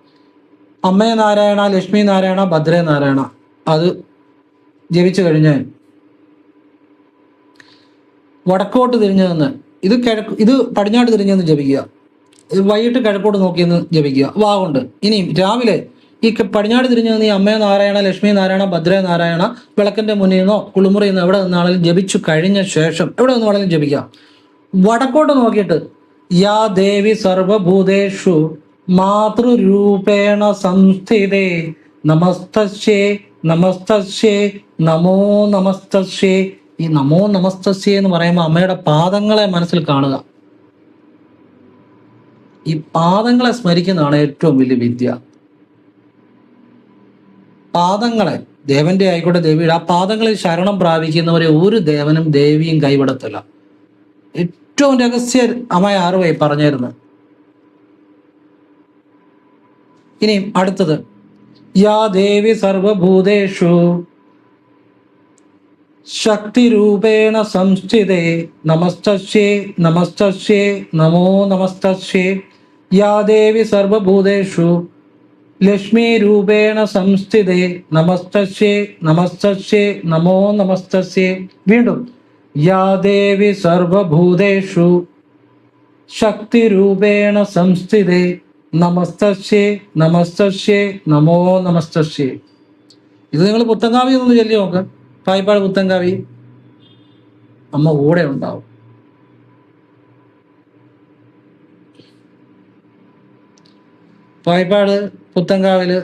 അമ്മേ നാരായണ, ലക്ഷ്മി നാരായണ, ഭദ്രേ നാരായണ അത് ജപിച്ചു കഴിഞ്ഞ് വടക്കോട്ട് തിരിഞ്ഞു നിന്ന് ഇത് പടിഞ്ഞാട്ട് തിരിഞ്ഞു നിന്ന് ജപിക്കുക. വൈകിട്ട് കിഴക്കോട്ട് നോക്കിയെന്ന് ജപിക്കുക വാഗുണ്ട്. ഇനിയും രാവിലെ ഈ പടിഞ്ഞാട് തിരിഞ്ഞു നിന്ന് ഈ അമ്മേ നാരായണ, ലക്ഷ്മി നാരായണ, ഭദ്രേ നാരായണ വിളക്കിന്റെ മുന്നിൽ നിന്നോ കുളിമുറിയിൽ നിന്നോ എവിടെ നിന്നാണെങ്കിലും ജപിച്ചു കഴിഞ്ഞ ശേഷം എവിടെ നിന്ന് വേണമെങ്കിലും ജപിക്കാം. വടക്കോട്ട് നോക്കിയിട്ട് യാ ദേവി സർവഭൂതേഷു മാതൃരൂപേണ സംസ്ഥിതേ നമസ്തസ്യേ നമസ്തസ്യേ നമോ നമസ്തസ്യേ. ഈ നമോ നമസ്തസ്യേ എന്ന് പറയുമ്പോൾ അമ്മയുടെ പാദങ്ങളെ മനസ്സിൽ കാണുക. ഈ പാദങ്ങളെ സ്മരിക്കുന്നതാണ് ഏറ്റവും വലിയ വിദ്യ. പാദങ്ങളെ, ദേവന്റെ ആയിക്കോട്ടെ ദേവിയുടെ, ആ പാദങ്ങളിൽ ശരണം പ്രാപിക്കുന്നവരെ ഒരു ദേവനും ദേവിയും കൈവിടത്തില്ല. ഏറ്റവും രഹസ്യമായ അറിവായി പറഞ്ഞിരുന്നത്. ഇനി അടുത്തത് യാ ദേവി സർവഭൂതേഷു ശക്തിരൂപേണ സംസ്ഥിതേ നമസ്തസ്യേ നമസ്തസ്യേ നമോ നമസ്തസ്യേ. യാ ദേവി സർവഭൂതേഷു ലക്ഷ്മീ രൂപേണ സംസ്ഥിതേ നമസ്തസ്യേ നമസ്തസ്യേ നമോ നമസ്തസ്യേ. വീണ്ടും യാ ദേവി സർവഭൂതേഷു ശക്തിരൂപേണ സംസ്ഥിതേ നമസ്തസ്യേ നമസ്തസ്യേ നമോ നമസ്തസ്യേ. ഇത് നിങ്ങൾ പുത്തങ്കാവി ഒന്ന് ചൊല്ലി നോക്ക്. പായിപ്പാട് പുത്തങ്കാവി അമ്മ കൂടെ ഉണ്ടാവും. പായിപ്പാട് പുത്തങ്കാവില്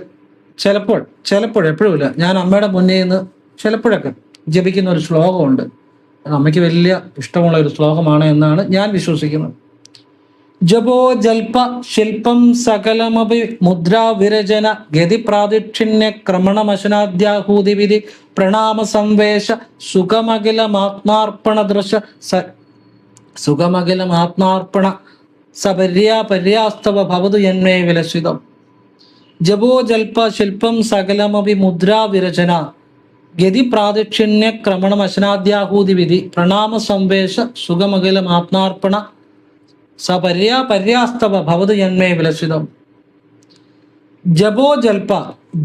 ചിലപ്പോൾ എപ്പോഴുമില്ല, ഞാൻ അമ്മയുടെ മുന്നിൽ നിന്ന് ചിലപ്പോഴൊക്കെ ജപിക്കുന്ന ഒരു ശ്ലോകമുണ്ട്. അത് അമ്മയ്ക്ക് വലിയ ഇഷ്ടമുള്ള ഒരു ശ്ലോകമാണ് എന്നാണ് ഞാൻ വിശ്വസിക്കുന്നത്. ജപോ ജൽപ ശില്പം സകലമപി മുദ്രാ വിരചന ഗതി പ്രാതിക്ഷിണ്യ ക്രമണമശനാദ്യാഹൂതി വിധി പ്രണാമ സംവേശ സുഖമഖിലമാത്മാർപ്പണ ദൃശ സുഖമഖിലമാത്മാർപ്പണ സപര്യാപര്യാസ്തവ ഭവതു ജന്മേ വിലസിതം. ജപോ ജൽപ ശില്പം സകലമപി മുദ്രാ വിരചന ഗതി പ്രാതിക്ഷിണ്യ ക്രമണമശനാദ്യാഹൂതി വിധി പ്രണാമ സംവേശ സുഖമഖിലമാത്മാർപ്പണ സപര്യാപര്യാസ്തവ ഭവതു ജന്മേ വിലസിതം. ജപോ ജൽപ,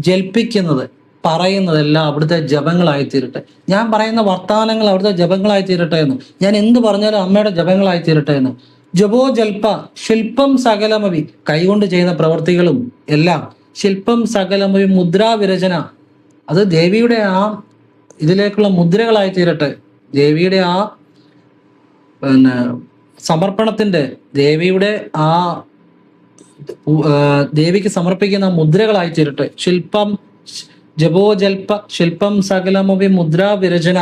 ജൽപ്പിക്കുന്നത്, പറയുന്നതെല്ലാം അവിടുത്തെ ജപങ്ങളായി തീരട്ടെ. ഞാൻ പറയുന്ന വർത്തമാനങ്ങൾ അവിടുത്തെ ജപങ്ങളായി തീരട്ടെ എന്ന്. ഞാൻ എന്ത് പറഞ്ഞാലും അമ്മയുടെ ജപങ്ങളായി തീരട്ടെ എന്ന്. ജപോ ജൽപ ശില്പം സകലമവി, കൈകൊണ്ട് ചെയ്യുന്ന പ്രവർത്തികളും എല്ലാം. ശില്പം സകലമവി മുദ്രാ വിരചന, അത് ദേവിയുടെ ആ ഇതിലേക്കുള്ള മുദ്രകളായി തീരട്ടെ. ദേവിയുടെ ആ പിന്നെ സമർപ്പണത്തിന്റെ, ദേവിയുടെ ആ ദേവിക്ക് സമർപ്പിക്കുന്ന മുദ്രകളായി തീരട്ടെ. ശില്പം ജപോജൽപ ശില്പം സകലമൊവി മുദ്രാ വിരചന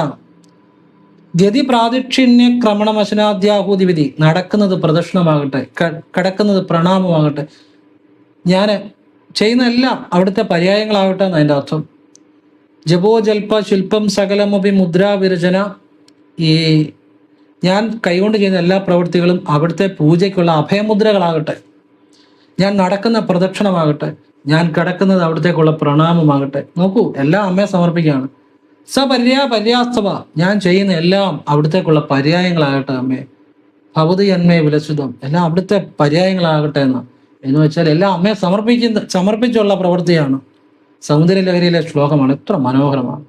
ഗതി പ്രാതിക്ഷിണ്യ ക്രമണവശനാദ്യാഹൂതി വിധി. നടക്കുന്നത് പ്രദക്ഷിണമാകട്ടെ, കിടക്കുന്നത് പ്രണാമമാകട്ടെ, ഞാൻ ചെയ്യുന്ന എല്ലാം അവിടുത്തെ പര്യായങ്ങളാകട്ടെ എന്ന് അതിൻ്റെ അർത്ഥം. ജപോജൽപ ശില്പം സകലമൊവി മുദ്രാ വിരചന. ഈ ഞാൻ കൈകൊണ്ട് ചെയ്യുന്ന എല്ലാ പ്രവൃത്തികളും അവിടുത്തെ പൂജയ്ക്കുള്ള അഭയമുദ്രകളാകട്ടെ. ഞാൻ നടക്കുന്ന പ്രദക്ഷിണമാകട്ടെ, ഞാൻ കിടക്കുന്നത് അവിടത്തേക്കുള്ള പ്രണാമമാകട്ടെ. നോക്കൂ, എല്ലാം അമ്മയെ സമർപ്പിക്കുകയാണ്. പര്യാസ്തവ, ഞാൻ ചെയ്യുന്ന എല്ലാം അവിടത്തേക്കുള്ള പര്യായങ്ങളാകട്ടെ അമ്മേ. ഭവതി അന്മേ വിലസുതം, എല്ലാം അവിടുത്തെ പര്യായങ്ങളാകട്ടെ എന്ന് വെച്ചാൽ എല്ലാം അമ്മയെ സമർപ്പിച്ചുള്ള പ്രവൃത്തിയാണ്. സൗന്ദര്യലഹരിയിലെ ശ്ലോകമാണ്. എത്ര മനോഹരമാണ്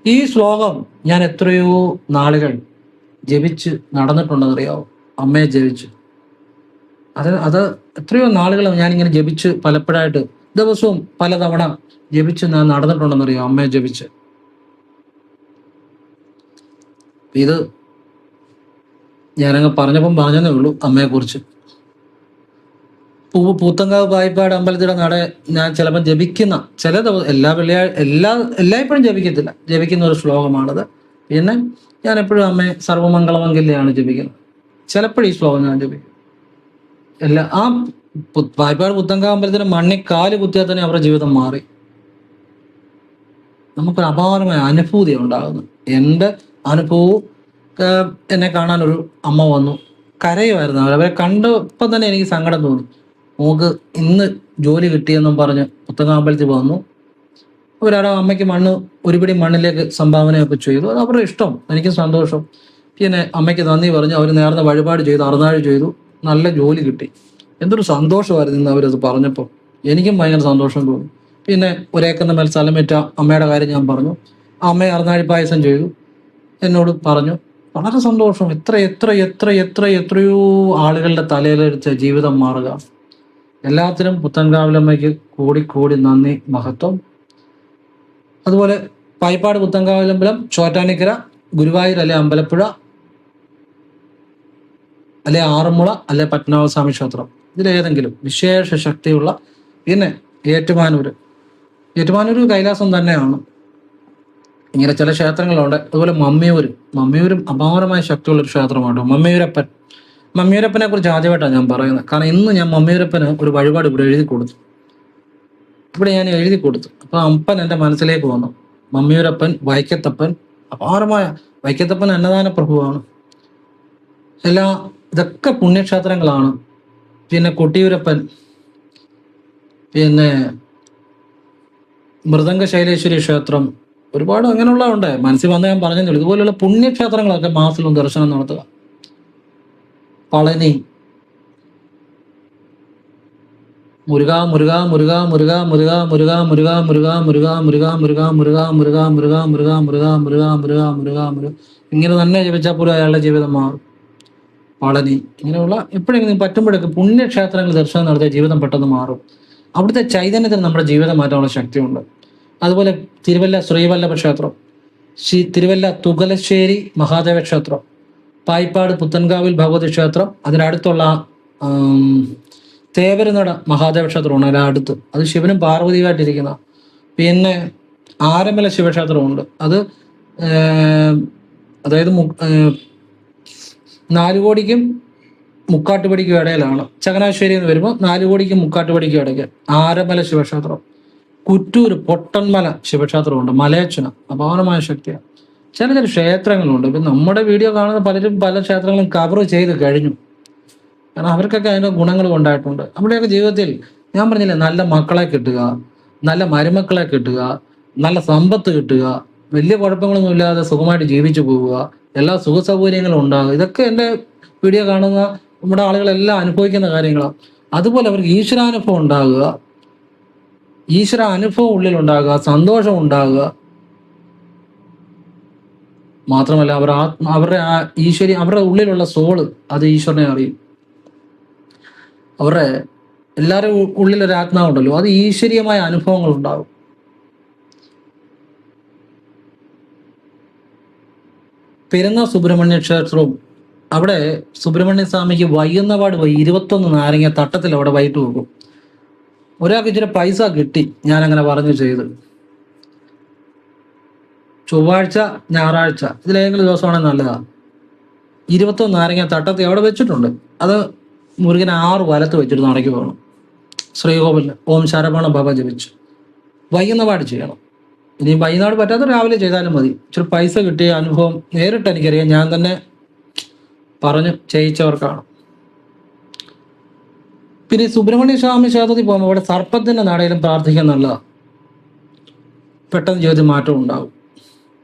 ഈ ശ്ലോകം. ഞാൻ എത്രയോ നാളുകൾ ജപിച്ച് നടന്നിട്ടുണ്ടെന്നറിയാവോ? അമ്മയെ ജപിച്ച് അത് എത്രയോ നാളുകൾ ഞാനിങ്ങനെ ജപിച്ച് പലപ്പോഴായിട്ട് ദിവസവും പലതവണ ജപിച്ച് ഞാൻ നടന്നിട്ടുണ്ടെന്നറിയാം അമ്മയെ ജപിച്ച്. ഇത് ഞാനങ്ങ് പറഞ്ഞതേ ഉള്ളൂ അമ്മയെക്കുറിച്ച്. പൂത്തങ്കാവ് പായിപ്പാട് അമ്പലത്തിയുടെ നട ഞാൻ ചിലപ്പോൾ ജപിക്കുന്ന ചില ദിവസം, എല്ലായ്പ്പോഴും ജപിക്കത്തില്ല, ജപിക്കുന്ന ഒരു ശ്ലോകമാണത്. പിന്നെ ഞാൻ എപ്പോഴും അമ്മയെ സർവമംഗളമംഗല്യാണ് ജപിക്കുന്നത്. ചിലപ്പോഴും ഈ ശ്ലോകം ഞാൻ ജപിക്കും. ആ പായിപ്പാട് പുത്തങ്കാവ് അമ്പലത്തിന് മണ്ണിൽ കാല് കുത്തിയാൽ തന്നെ അവരുടെ ജീവിതം മാറി. നമുക്കൊരു അപാരമായ അനുഭൂതി ഉണ്ടാകുന്നു. എൻ്റെ അനുഭവവും, എന്നെ കാണാനൊരു അമ്മ വന്നു, കരയുമായിരുന്നു. അവരെ കണ്ടപ്പോൾ തന്നെ എനിക്ക് സങ്കടം തോന്നി. മോക്ക് ഇന്ന് ജോലി കിട്ടിയെന്നും പറഞ്ഞ് പുത്തങ്കാവ് അമ്പലത്തിൽ വന്നു. അവരവിടെ അമ്മയ്ക്ക് ഒരുപിടി മണ്ണിലേക്ക് സംഭാവനയൊക്കെ ചെയ്തു. അത് അവരുടെ ഇഷ്ടം, എനിക്കും സന്തോഷം. പിന്നെ അമ്മയ്ക്ക് നന്ദി പറഞ്ഞു. അവർ നേർന്ന വഴിപാട് ചെയ്തു, അറുനാഴ് ചെയ്തു, നല്ല ജോലി കിട്ടി. എന്തൊരു സന്തോഷമായിരുന്നു ഇന്ന് അവരത് പറഞ്ഞപ്പോൾ. എനിക്കും ഭയങ്കര സന്തോഷം തോന്നി. പിന്നെ ഒരേക്കറിന്റെ മേൽ സ്ഥലമേറ്റ അമ്മയുടെ കാര്യം ഞാൻ പറഞ്ഞു. അമ്മയെ അറുനാഴി പായസം ചെയ്തു, എന്നോട് പറഞ്ഞു. വളരെ സന്തോഷം. എത്രയോ ആളുകളുടെ തലയിലെടുത്ത് ജീവിതം മാറുക. എല്ലാത്തിനും പുത്തൻകാവിലമ്മയ്ക്ക് കോടി നന്ദി, മഹത്വം. അതുപോലെ പായിപ്പാട് പുത്തൻകാവിലമ്പലം, ചോറ്റാനിക്കര, ഗുരുവായൂർ, അല്ലെ അമ്പലപ്പുഴ, അല്ലെ ആറന്മുള, അല്ലെ പത്മനാഭസ്വാമി ക്ഷേത്രം, ഇതിലേതെങ്കിലും വിശേഷ ശക്തിയുള്ള. പിന്നെ ഏറ്റുമാനൂർ കൈലാസം തന്നെയാണ്. ഇങ്ങനെ ചില ക്ഷേത്രങ്ങളുണ്ട്. അതുപോലെ മമ്മിയൂരും അപാരമായ ശക്തിയുള്ളൊരു ക്ഷേത്രമാണ്. മമ്മിയൂരപ്പനെ കുറിച്ച് ആദ്യമായിട്ടാണ് ഞാൻ പറയുന്നത്. കാരണം ഇന്ന് ഞാൻ മമ്മിയൂരപ്പന് ഒരു വഴിപാട് ഇവിടെ എഴുതി കൊടുത്തു. അപ്പൊ അപ്പൻ എൻ്റെ മനസ്സിലേക്ക് വന്നു. മമ്മിയൂരപ്പൻ, വൈക്കത്തപ്പൻ, അപാരമായ വൈക്കത്തപ്പൻ അന്നദാന പ്രഭുവാണ്. ഇതൊക്കെ പുണ്യക്ഷേത്രങ്ങളാണ്. പിന്നെ കൊട്ടിയൂരപ്പൻ, പിന്നെ മൃദംഗ ശൈലേശ്വരി ക്ഷേത്രം, ഒരുപാട് അങ്ങനെയുള്ളതുണ്ട്. മനസ്സിൽ വന്ന് ഞാൻ പറഞ്ഞെന്നുള്ളൂ. ഇതുപോലെയുള്ള പുണ്യക്ഷേത്രങ്ങളൊക്കെ മാസത്തിലും ദർശനം നടത്തുക. പളനി, മുരുകാ മുരുകാ മുരുകാ മുരുകാ മുരുകാ മുരുകാ മുരുകാ മുരുകാ മുരുകാ മുരുകാ മുരുകാ മുരുകാ മുരുകാ മുരുകാ മുരുകാ മുരുകാ മുരുകാ മുരുകാ മുരുകാ മുരുക, ഇങ്ങനെ തന്നെ ജപിച്ചാൽ പോലും അയാളുടെ ജീവിതം മാറും. പളനി, ഇങ്ങനെയുള്ള എപ്പോഴെങ്കിലും പറ്റുമ്പോഴൊക്കെ പുണ്യക്ഷേത്രങ്ങൾ ദർശനം നടത്തിയ ജീവിതം പെട്ടെന്ന് മാറും. അവിടുത്തെ ചൈതന്യത്തിന് നമ്മുടെ ജീവിതം മാറ്റാനുള്ള ശക്തിയുണ്ട്. അതുപോലെ തിരുവല്ല ശ്രീവല്ലഭ ക്ഷേത്രം, തിരുവല്ല തുകലശ്ശേരി മഹാദേവ ക്ഷേത്രം, പായിപ്പാട് പുത്തൻകാവിൽ ഭഗവതി ക്ഷേത്രം, അതിനടുത്തുള്ള തേവരുനട മഹാദേവ ക്ഷേത്രമാണ് അതിനടുത്ത്. അത് ശിവനും പാർവതിയുമായിട്ടിരിക്കുന്ന. പിന്നെ ആരമല ശിവക്ഷേത്രമുണ്ട്. അത് അതായത് നാലുകോടിക്കും മുക്കാട്ടുപടിക്കും ഇടയിലാണ്. ചങ്ങനാശ്ശേരി എന്ന് വരുമ്പോൾ നാലുകോടിക്കും മുക്കാട്ടുപടിക്കും ഇടയ്ക്ക് ആരമല ശിവക്ഷേത്രം. കുറ്റൂർ പൊട്ടൻമല ശിവക്ഷേത്രമുണ്ട്. മലയച്ചന, അപാരമായ ശക്തിയാണ്. ചില ക്ഷേത്രങ്ങളുണ്ട്. ഇപ്പം നമ്മുടെ വീഡിയോ കാണുന്ന പലരും പല ക്ഷേത്രങ്ങളും കവർ ചെയ്ത് കഴിഞ്ഞു. കാരണം അവർക്കൊക്കെ അതിൻ്റെ ഗുണങ്ങൾ ഉണ്ടായിട്ടുണ്ട്. നമ്മുടെയൊക്കെ ജീവിതത്തിൽ ഞാൻ പറഞ്ഞില്ലേ, നല്ല മക്കളെ കിട്ടുക, നല്ല മരുമക്കളെ കിട്ടുക, നല്ല സമ്പത്ത് കിട്ടുക, വലിയ കുഴപ്പങ്ങളൊന്നും ഇല്ലാതെ സുഖമായിട്ട് ജീവിച്ചു പോവുക, എല്ലാ സുഖ സൗകര്യങ്ങളും ഉണ്ടാകുക, ഇതൊക്കെ എൻ്റെ വീഡിയോ കാണുന്ന നമ്മുടെ ആളുകളെല്ലാം അനുഭവിക്കുന്ന കാര്യങ്ങളാണ്. അതുപോലെ അവർക്ക് ഈശ്വരാനുഭവം ഉണ്ടാകുക, ഈശ്വര അനുഭവം ഉള്ളിലുണ്ടാകുക, സന്തോഷം ഉണ്ടാകുക, മാത്രമല്ല അവരുടെ ആ അവരുടെ ഉള്ളിലുള്ള സോള് അത് ഈശ്വരനെ അറിയും. അവരുടെ എല്ലാവരും ഉള്ളിലൊരു ആത്മാവുണ്ടല്ലോ, അത് ഈശ്വരീയമായ അനുഭവങ്ങൾ ഉണ്ടാകും. പെരുന്ന സുബ്രഹ്മണ്യ ക്ഷേത്രവും അവിടെ സുബ്രഹ്മണ്യ സ്വാമിക്ക് വൈകുന്നപാട് 21 നാരങ്ങ തട്ടത്തിൽ അവിടെ വൈകിട്ട് വെക്കും. ഒരാൾക്ക് ഇച്ചിരി പൈസ കിട്ടി, ഞാൻ അങ്ങനെ പറഞ്ഞു ചെയ്ത്. ചൊവ്വാഴ്ച ഞായറാഴ്ച ഇതിലേതെങ്കിലും ദിവസമാണെങ്കിൽ നല്ലതാണ്. 21 നാരങ്ങ തട്ടത്തിൽ അവിടെ വെച്ചിട്ടുണ്ട്. അത് മുരുകൻ 6 വലത്ത് വെച്ചിട്ട് നടക്കി പോകണം. ശ്രീകോവിലിന് ഓം ശരവണ ഭവ ജപിച്ച് വൈകുന്നപാട് ചെയ്യണം. ഇനി വൈകുന്നേരം പറ്റാത്ത രാവിലെ ചെയ്താലും മതി. ഇച്ചിരി പൈസ കിട്ടിയ അനുഭവം നേരിട്ട് എനിക്കറിയാം. ഞാൻ തന്നെ പറഞ്ഞു ചെയ്യിച്ചവർക്കാണ്. പിന്നെ സുബ്രഹ്മണ്യ സ്വാമി ക്ഷേത്രത്തിൽ പോകുമ്പോൾ അവിടെ സർപ്പത്തിന്റെ നടയിലും പ്രാർത്ഥിക്കാൻ നല്ലതാണ്. പെട്ടെന്ന് ജീവിതത്തിൽ മാറ്റം ഉണ്ടാകും.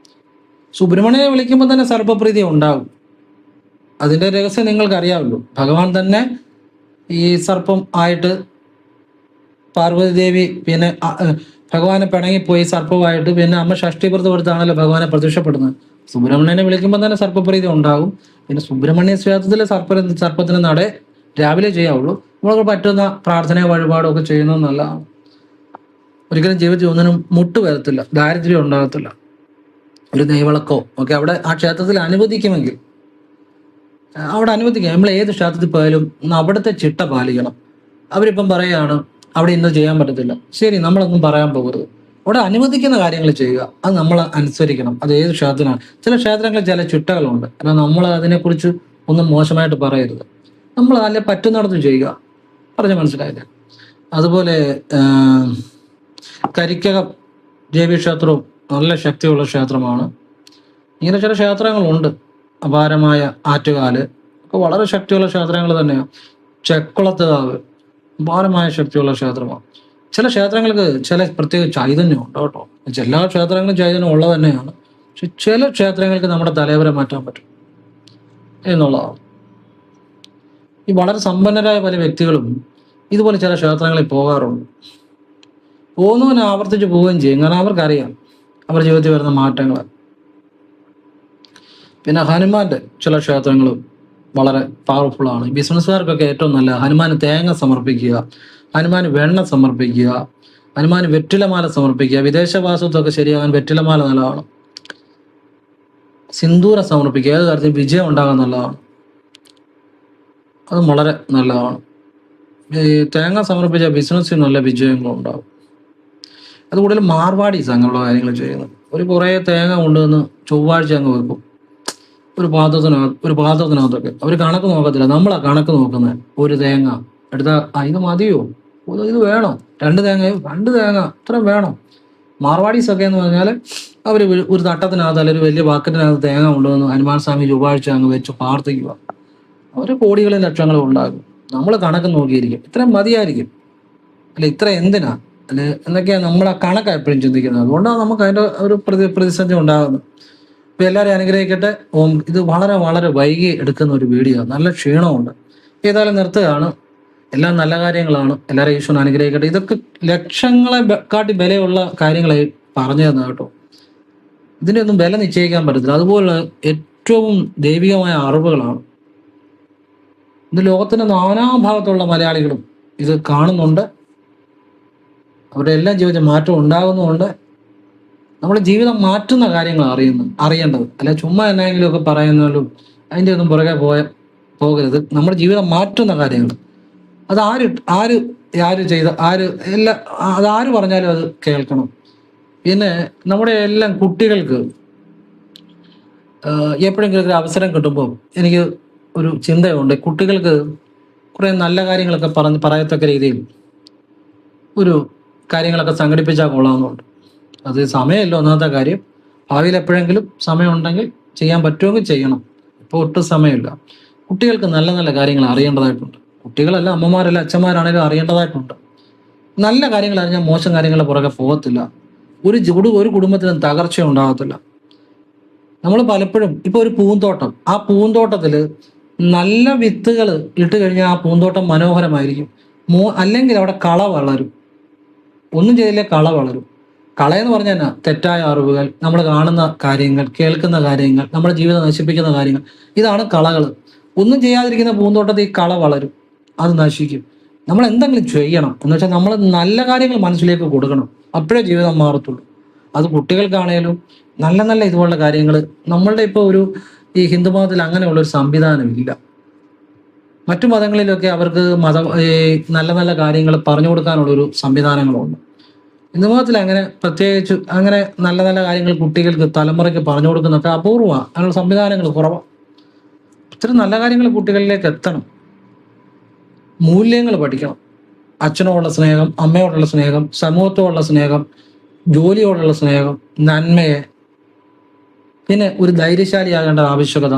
സുബ്രഹ്മണ്യനെ വിളിക്കുമ്പോൾ തന്നെ സർപ്പപ്രീതി ഉണ്ടാകും. അതിന്റെ രഹസ്യം നിങ്ങൾക്ക് അറിയാമല്ലോ. ഭഗവാൻ തന്നെ ഈ സർപ്പം ആയിട്ട് പാർവതി ദേവി പിന്നെ ഭഗവാനെ പിണങ്ങിപ്പോയി സർപ്പമായിട്ട്, പിന്നെ അമ്മ ഷഷ്ടിപുരത്ത് കൊടുത്താണല്ലോ ഭഗവാനെ പ്രത്യക്ഷപ്പെടുന്നത്. സുബ്രഹ്മണ്യനെ വിളിക്കുമ്പോൾ തന്നെ സർപ്പപ്രീതി ഉണ്ടാകും. പിന്നെ സുബ്രഹ്മണ്യ ക്ഷേത്രത്തിലെ സർപ്പത്തിന് നട രാവിലെ ചെയ്യാവുള്ളൂ. നമ്മൾക്ക് പറ്റുന്ന പ്രാർത്ഥനയോ വഴിപാടോ ഒക്കെ ചെയ്യുന്നത് നല്ലതാണ്. ഒരിക്കലും ജീവിതത്തിൽ ഒന്നിനും മുട്ട് വരത്തില്ല, ദാരിദ്ര്യം ഉണ്ടാകത്തില്ല. ഒരു നെയ്വിളക്കോ ഒക്കെ അവിടെ ആ ക്ഷേത്രത്തിൽ അനുവദിക്കുമെങ്കിൽ അവിടെ അനുവദിക്കാം. നമ്മൾ ഏത് ക്ഷേത്രത്തിൽ പോയാലും അവിടുത്തെ ചിട്ട പാലിക്കണം. അവരിപ്പം പറയുകയാണ് അവിടെ ഇന്ന് ചെയ്യാൻ പറ്റത്തില്ല, ശരി, നമ്മളൊന്നും പറയാൻ പോകരുത്. അവിടെ അനുവദിക്കുന്ന കാര്യങ്ങൾ ചെയ്യുക, അത് നമ്മൾ അനുസരിക്കണം. അത് ഏത് ക്ഷേത്രത്തിനാണ്. ചില ക്ഷേത്രങ്ങളിൽ ചില ചിട്ടകളുണ്ട്, എന്നാൽ നമ്മൾ അതിനെക്കുറിച്ച് ഒന്നും മോശമായിട്ട് പറയരുത്. നമ്മൾ അതിലെ പറ്റുന്നിടത്ത് ചെയ്യുക. പറഞ്ഞ് മനസ്സിലായില്ലേ? അതുപോലെ കരിക്കകം ദേവീക്ഷേത്രവും നല്ല ശക്തിയുള്ള ക്ഷേത്രമാണ്. ഇങ്ങനെ ചില ക്ഷേത്രങ്ങളുണ്ട്. അപാരമായ ആറ്റുകാല് ഒക്കെ വളരെ ശക്തിയുള്ള ക്ഷേത്രങ്ങൾ തന്നെയാണ്. ചെക്കുളത്തുകാവ് അപാരമായ ശക്തിയുള്ള ക്ഷേത്രമാണ്. ചില ക്ഷേത്രങ്ങൾക്ക് ചില പ്രത്യേക ചൈതന്യം ഉണ്ട് കേട്ടോ. എല്ലാ ക്ഷേത്രങ്ങളും ചൈതന്യം ഉള്ളത് തന്നെയാണ്. പക്ഷെ ചില ക്ഷേത്രങ്ങൾക്ക് നമ്മുടെ തലവരെ മാറ്റാൻ പറ്റും എന്നുള്ളതാണ്. ഈ വളരെ സമ്പന്നരായ പല വ്യക്തികളും ഇതുപോലെ ചില ക്ഷേത്രങ്ങളിൽ പോകാറുണ്ട്. പോകുന്നവനെ ആവർത്തിച്ച് പോവുകയും ചെയ്യും. കാരണം അവർക്കറിയാം അവരുടെ ജീവിതത്തിൽ വരുന്ന മാറ്റങ്ങൾ. പിന്നെ ഹനുമാന്റെ ചില ക്ഷേത്രങ്ങളും വളരെ പവർഫുള്ളാണ്. ബിസിനസ്സുകാർക്കൊക്കെ ഏറ്റവും നല്ല ഹനുമാന് തേങ്ങ സമർപ്പിക്കുക, ഹനുമാന് വെണ്ണ സമർപ്പിക്കുക, ഹനുമാന് വെറ്റിലമാല സമർപ്പിക്കുക. വിദേശവാസത്തൊക്കെ ശരിയാകാൻ വെറ്റിലമാല നല്ലതാണ്. സിന്ദൂരം സമർപ്പിക്കുക. ഏത് കാര്യത്തിൽ വിജയം ഉണ്ടാകാൻ നല്ലതാണ്. അതും വളരെ നല്ലതാണ്. ഈ തേങ്ങ സമർപ്പിച്ച ബിസിനസ്സിൽ നല്ല വിജയങ്ങളുണ്ടാകും. അതുകൂടുതൽ മാർവാടീസ് അങ്ങനെയുള്ള കാര്യങ്ങൾ ചെയ്യുന്നത്. ഒരു കുറേ തേങ്ങ കൊണ്ടുവന്ന് ചൊവ്വാഴ്ച അങ്ങ് വെക്കും ഒരു പാത്രത്തിനകത്തൊക്കെ. അവർ കണക്ക് നോക്കത്തില്ല, നമ്മളാ കണക്ക് നോക്കുന്നത്. ഒരു തേങ്ങ എടുത്താൽ ഇത് മതിയോ, ഇത് വേണോ, 2 തേങ്ങ ഇത്രയും വേണം. മാർവാടീസൊക്കെ എന്ന് പറഞ്ഞാൽ അവർ ഒരു തട്ടത്തിനകത്ത് അല്ലെങ്കിൽ ഒരു വലിയ ബാക്കറ്റിനകത്ത് തേങ്ങ കൊണ്ടുവന്ന് ഹനുമാൻ സ്വാമി ചൊവ്വാഴ്ച അങ്ങ് വെച്ച് പ്രാർത്ഥിക്കുക. അവർ കോടികളും ലക്ഷങ്ങളും ഉണ്ടാകും. നമ്മൾ കണക്ക് നോക്കിയിരിക്കും, ഇത്രയും മതിയായിരിക്കും, അല്ലെ ഇത്ര എന്തിനാ, അല്ലെ എന്നൊക്കെയാണ് നമ്മൾ ആ കണക്ക് എപ്പോഴും ചിന്തിക്കുന്നത്. അതുകൊണ്ടാണ് നമുക്ക് അതിൻ്റെ ഒരു പ്രതിസന്ധി ഉണ്ടാകുന്നത്. ഇപ്പം എല്ലാവരെയും അനുഗ്രഹിക്കട്ടെ. ഇത് വളരെ വളരെ വൈകി എടുക്കുന്ന ഒരു വീഡിയോ, നല്ല ക്ഷീണമുണ്ട്. ഏതായാലും നിർത്തുകയാണ്. എല്ലാം നല്ല കാര്യങ്ങളാണ്. എല്ലാവരും ഈശ്വരൻ അനുഗ്രഹിക്കട്ടെ. ഇതൊക്കെ ലക്ഷങ്ങളെ കാട്ടി വിലയുള്ള കാര്യങ്ങളായി പറഞ്ഞു തന്നത് കേട്ടോ. ഇതിൻ്റെ ഒന്നും വില നിശ്ചയിക്കാൻ പറ്റത്തില്ല. അതുപോലെ ഏറ്റവും ദൈവികമായ അറിവുകളാണ്. ഇത് ലോകത്തിന്റെ നാനാഭാഗത്തുള്ള മലയാളികളും ഇത് കാണുന്നുണ്ട്. അവരുടെ എല്ലാം ജീവിതത്തിൽ മാറ്റം ഉണ്ടാകുന്നുമുണ്ട്. നമ്മൾ ജീവിതം മാറ്റുന്ന കാര്യങ്ങൾ അറിയേണ്ടത്, അല്ല ചുമ്മാ എന്തെങ്കിലുമൊക്കെ പറയുന്നാലും അതിൻ്റെ ഒന്നും പുറകെ പോകരുത്. നമ്മുടെ ജീവിതം മാറ്റുന്ന കാര്യങ്ങൾ അത് ആര് ചെയ്ത അതാര് പറഞ്ഞാലും അത് കേൾക്കണം. പിന്നെ നമ്മുടെ എല്ലാം കുട്ടികൾക്ക് എപ്പോഴെങ്കിലും ഒരു അവസരം കിട്ടുമ്പോൾ എനിക്ക് ഒരു ചിന്തയുണ്ട്. കുട്ടികൾക്ക് കുറേ നല്ല കാര്യങ്ങളൊക്കെ പറയത്തക്ക രീതിയിൽ ഒരു കാര്യങ്ങളൊക്കെ സംഘടിപ്പിച്ചാൽ കൊള്ളാമെന്നുണ്ട്. അത് സമയമല്ലോ ഒന്നാമത്തെ കാര്യം. ഭാവിയിൽ എപ്പോഴെങ്കിലും സമയമുണ്ടെങ്കിൽ ചെയ്യാൻ പറ്റുമെങ്കിൽ ചെയ്യണം. ഇപ്പോൾ ഒട്ടും സമയമില്ല. കുട്ടികൾക്ക് നല്ല നല്ല കാര്യങ്ങൾ അറിയേണ്ടതായിട്ടുണ്ട്. കുട്ടികളല്ല, അമ്മമാരല്ല, അച്ഛന്മാരാണെങ്കിലും അറിയേണ്ടതായിട്ടുണ്ട്. നല്ല കാര്യങ്ങൾ അറിഞ്ഞാൽ മോശം കാര്യങ്ങളുടെ പുറകെ പോകത്തില്ല. ഒരു കുടുംബത്തിനും തകർച്ച ഉണ്ടാകത്തില്ല. നമ്മൾ പലപ്പോഴും ഇപ്പോൾ ഒരു പൂന്തോട്ടം, ആ പൂന്തോട്ടത്തിൽ നല്ല വിത്തുകൾ ഇട്ട് കഴിഞ്ഞാൽ ആ പൂന്തോട്ടം മനോഹരമായിരിക്കും. അല്ലെങ്കിൽ അവിടെ കള വളരും. ഒന്നും ചെയ്തില്ലേ കള വളരും. കളയെന്ന് പറഞ്ഞാൽ എന്നാ? തെറ്റായ അറിവുകൾ, നമ്മൾ കാണുന്ന കാര്യങ്ങൾ, കേൾക്കുന്ന കാര്യങ്ങൾ, നമ്മുടെ ജീവിതം നശിപ്പിക്കുന്ന കാര്യങ്ങൾ, ഇതാണ് കളകൾ. ഒന്നും ചെയ്യാതിരിക്കുന്ന പൂന്തോട്ടത്തിൽ കള വളരും, അത് നശിക്കും. നമ്മൾ എന്തെങ്കിലും ചെയ്യണം എന്ന് വെച്ചാൽ നമ്മൾ നല്ല കാര്യങ്ങൾ മനസ്സിലേക്ക് കൊടുക്കണം. അപ്പോഴേ ജീവിതം മാറത്തുള്ളൂ. അത് കുട്ടികൾക്കാണേലും നല്ല നല്ല ഇതുപോലുള്ള കാര്യങ്ങൾ നമ്മളുടെ ഇപ്പോൾ ഈ ഹിന്ദുമതത്തിൽ അങ്ങനെയുള്ള ഒരു സംവിധാനം ഇല്ല. മറ്റു മതങ്ങളിലൊക്കെ അവർക്ക് ഈ നല്ല നല്ല കാര്യങ്ങൾ പറഞ്ഞു കൊടുക്കാനുള്ളൊരു സംവിധാനങ്ങളുണ്ട്. ഹിന്ദുമതത്തിൽ അങ്ങനെ പ്രത്യേകിച്ച് അങ്ങനെ നല്ല നല്ല കാര്യങ്ങൾ കുട്ടികൾക്ക് തലമുറയ്ക്ക് പറഞ്ഞു കൊടുക്കുന്നൊക്കെ അപൂർവമാണ്. അതിനുള്ള സംവിധാനങ്ങൾ കുറവാണ്. ഇത്തരം നല്ല കാര്യങ്ങൾ കുട്ടികളിലേക്ക് എത്തണം. മൂല്യങ്ങൾ പഠിക്കണം. അച്ഛനോടുള്ള സ്നേഹം, അമ്മയോടുള്ള സ്നേഹം, സമൂഹത്തോടുള്ള സ്നേഹം, ജോലിയോടുള്ള സ്നേഹം, നന്മയെ, പിന്നെ ഒരു ധൈര്യശാലിയാകേണ്ട ആവശ്യകത,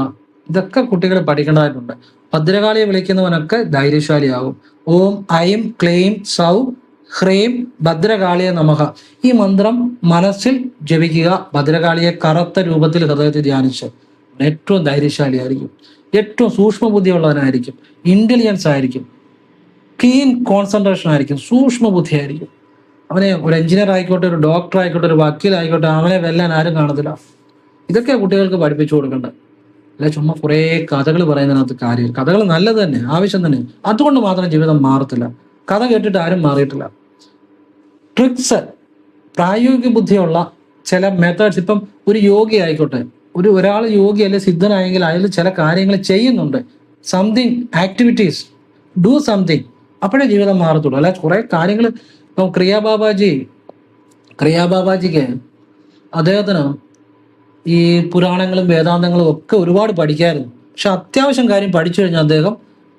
ഇതൊക്കെ കുട്ടികൾ പഠിക്കേണ്ടതായിട്ടുണ്ട്. ഭദ്രകാളിയെ വിളിക്കുന്നവനൊക്കെ ധൈര്യശാലിയാകും. ഓം ഐം ക്ലീം സൗ ഹ്രീം ഭദ്രകാളിയെ നമഃ. ഈ മന്ത്രം മനസ്സിൽ ജപിക്കുക. ഭദ്രകാളിയെ കറുത്ത രൂപത്തിൽ ഹൃദയത്തിൽ ധ്യാനിച്ച് ഏറ്റവും ധൈര്യശാലിയായിരിക്കും, ഏറ്റവും സൂക്ഷ്മ ബുദ്ധിയുള്ളവനായിരിക്കും, ഇന്റലിജൻസ് ആയിരിക്കും, കീൻ കോൺസെൻട്രേഷൻ ആയിരിക്കും, സൂക്ഷ്മ ബുദ്ധിയായിരിക്കും. അവനെ ഒരു എഞ്ചിനീയർ ആയിക്കോട്ടെ, ഒരു ഡോക്ടർ ആയിക്കോട്ടെ, ഒരു വക്കീലായിക്കോട്ടെ, അവനെ വെല്ലാൻ ആരും കാണത്തില്ല. ഇതൊക്കെ കുട്ടികൾക്ക് പഠിപ്പിച്ചു കൊടുക്കേണ്ടത്. അല്ലെ ചുമ്മാ കുറേ കഥകൾ പറയുന്നതിനകത്ത് കാര്യം. കഥകൾ നല്ലത് തന്നെ, ആവശ്യം തന്നെ. അതുകൊണ്ട് മാത്രം ജീവിതം മാറത്തില്ല. കഥ കേട്ടിട്ട് ആരും മാറിയിട്ടില്ല. ട്രിക്സ്, പ്രായോഗിക ബുദ്ധിയുള്ള ചില മെത്തേഡ്സ്. ഇപ്പം ഒരു യോഗി ആയിക്കോട്ടെ, ഒരാൾ യോഗി അല്ലെ സിദ്ധനായെങ്കിൽ അയാൾ ചില കാര്യങ്ങൾ ചെയ്യുന്നുണ്ട്. സംതിങ് ആക്ടിവിറ്റീസ്, ഡു സംതിങ്, അപ്പോഴേ ജീവിതം മാറത്തുള്ളൂ. അല്ല കുറേ കാര്യങ്ങൾ. ഇപ്പം ക്രിയാബാബാജിക്ക് അദ്ദേഹത്തിന് ഈ പുരാണങ്ങളും വേദാന്തങ്ങളും ഒക്കെ ഒരുപാട് പഠിക്കായിരുന്നു. പക്ഷെ അത്യാവശ്യം കാര്യം പഠിച്ചു കഴിഞ്ഞാൽ അദ്ദേഹം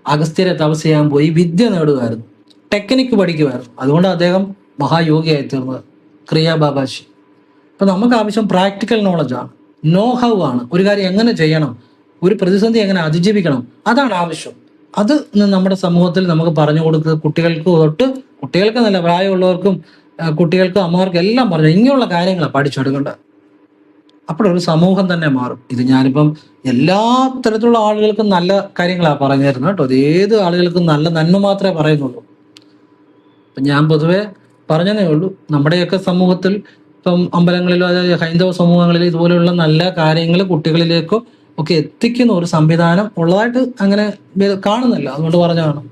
അഗസ്ത്യരെ തപസ് ചെയ്യാൻ പോയി വിദ്യ നേടുകയായിരുന്നു, ടെക്നിക്ക് പഠിക്കുമായിരുന്നു. അതുകൊണ്ട് അദ്ദേഹം മഹായോഗിയായി തീർന്നത് ക്രിയാബാബാജി. ഇപ്പം നമുക്ക് ആവശ്യം പ്രാക്ടിക്കൽ നോളജാണ്, നോ ഹൗ ആണ്. ഒരു കാര്യം എങ്ങനെ ചെയ്യണം, ഒരു പ്രതിസന്ധി എങ്ങനെ അതിജീവിക്കണം, അതാണ് ആവശ്യം. അത് നമ്മുടെ സമൂഹത്തിൽ നമുക്ക് പറഞ്ഞു കൊടുക്കുക. കുട്ടികൾക്ക് തൊട്ട്, കുട്ടികൾക്ക് നല്ല പ്രായമുള്ളവർക്കും കുട്ടികൾക്കും അമ്മമാർക്കും എല്ലാം പറഞ്ഞു ഇങ്ങനെയുള്ള കാര്യങ്ങളാണ് പഠിച്ചെടുക്കേണ്ടത്. അപ്പോഴൊരു സമൂഹം തന്നെ മാറും. ഇത് ഞാനിപ്പം എല്ലാ തരത്തിലുള്ള ആളുകൾക്കും നല്ല കാര്യങ്ങളാണ് പറഞ്ഞു തരുന്നത് കേട്ടോ. അത് ഏത് ആളുകൾക്കും നല്ല നന്മ മാത്രമേ പറയുന്നുള്ളൂ. അപ്പം ഞാൻ പൊതുവെ പറഞ്ഞതേ ഉള്ളൂ. നമ്മുടെയൊക്കെ സമൂഹത്തിൽ ഇപ്പം അമ്പലങ്ങളിലോ അതായത് ഹൈന്ദവ സമൂഹങ്ങളിലോ ഇതുപോലെയുള്ള നല്ല കാര്യങ്ങൾ കുട്ടികളിലേക്കോ ഒക്കെ എത്തിക്കുന്ന ഒരു സംവിധാനം ഉള്ളതായിട്ട് അങ്ങനെ കാണുന്നില്ല. അതുകൊണ്ട് പറഞ്ഞതാണ്.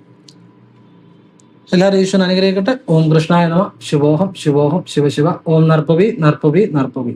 എല്ലാവരും ഈശ്വരൻ അനുഗ്രഹിക്കട്ടെ. ഓം കൃഷ്ണായ നമഃ. ശിവോഹം ശിവോഹം ശിവശിവ. ഓം നർപ്പവി നർപ്പവി നർപ്പവി.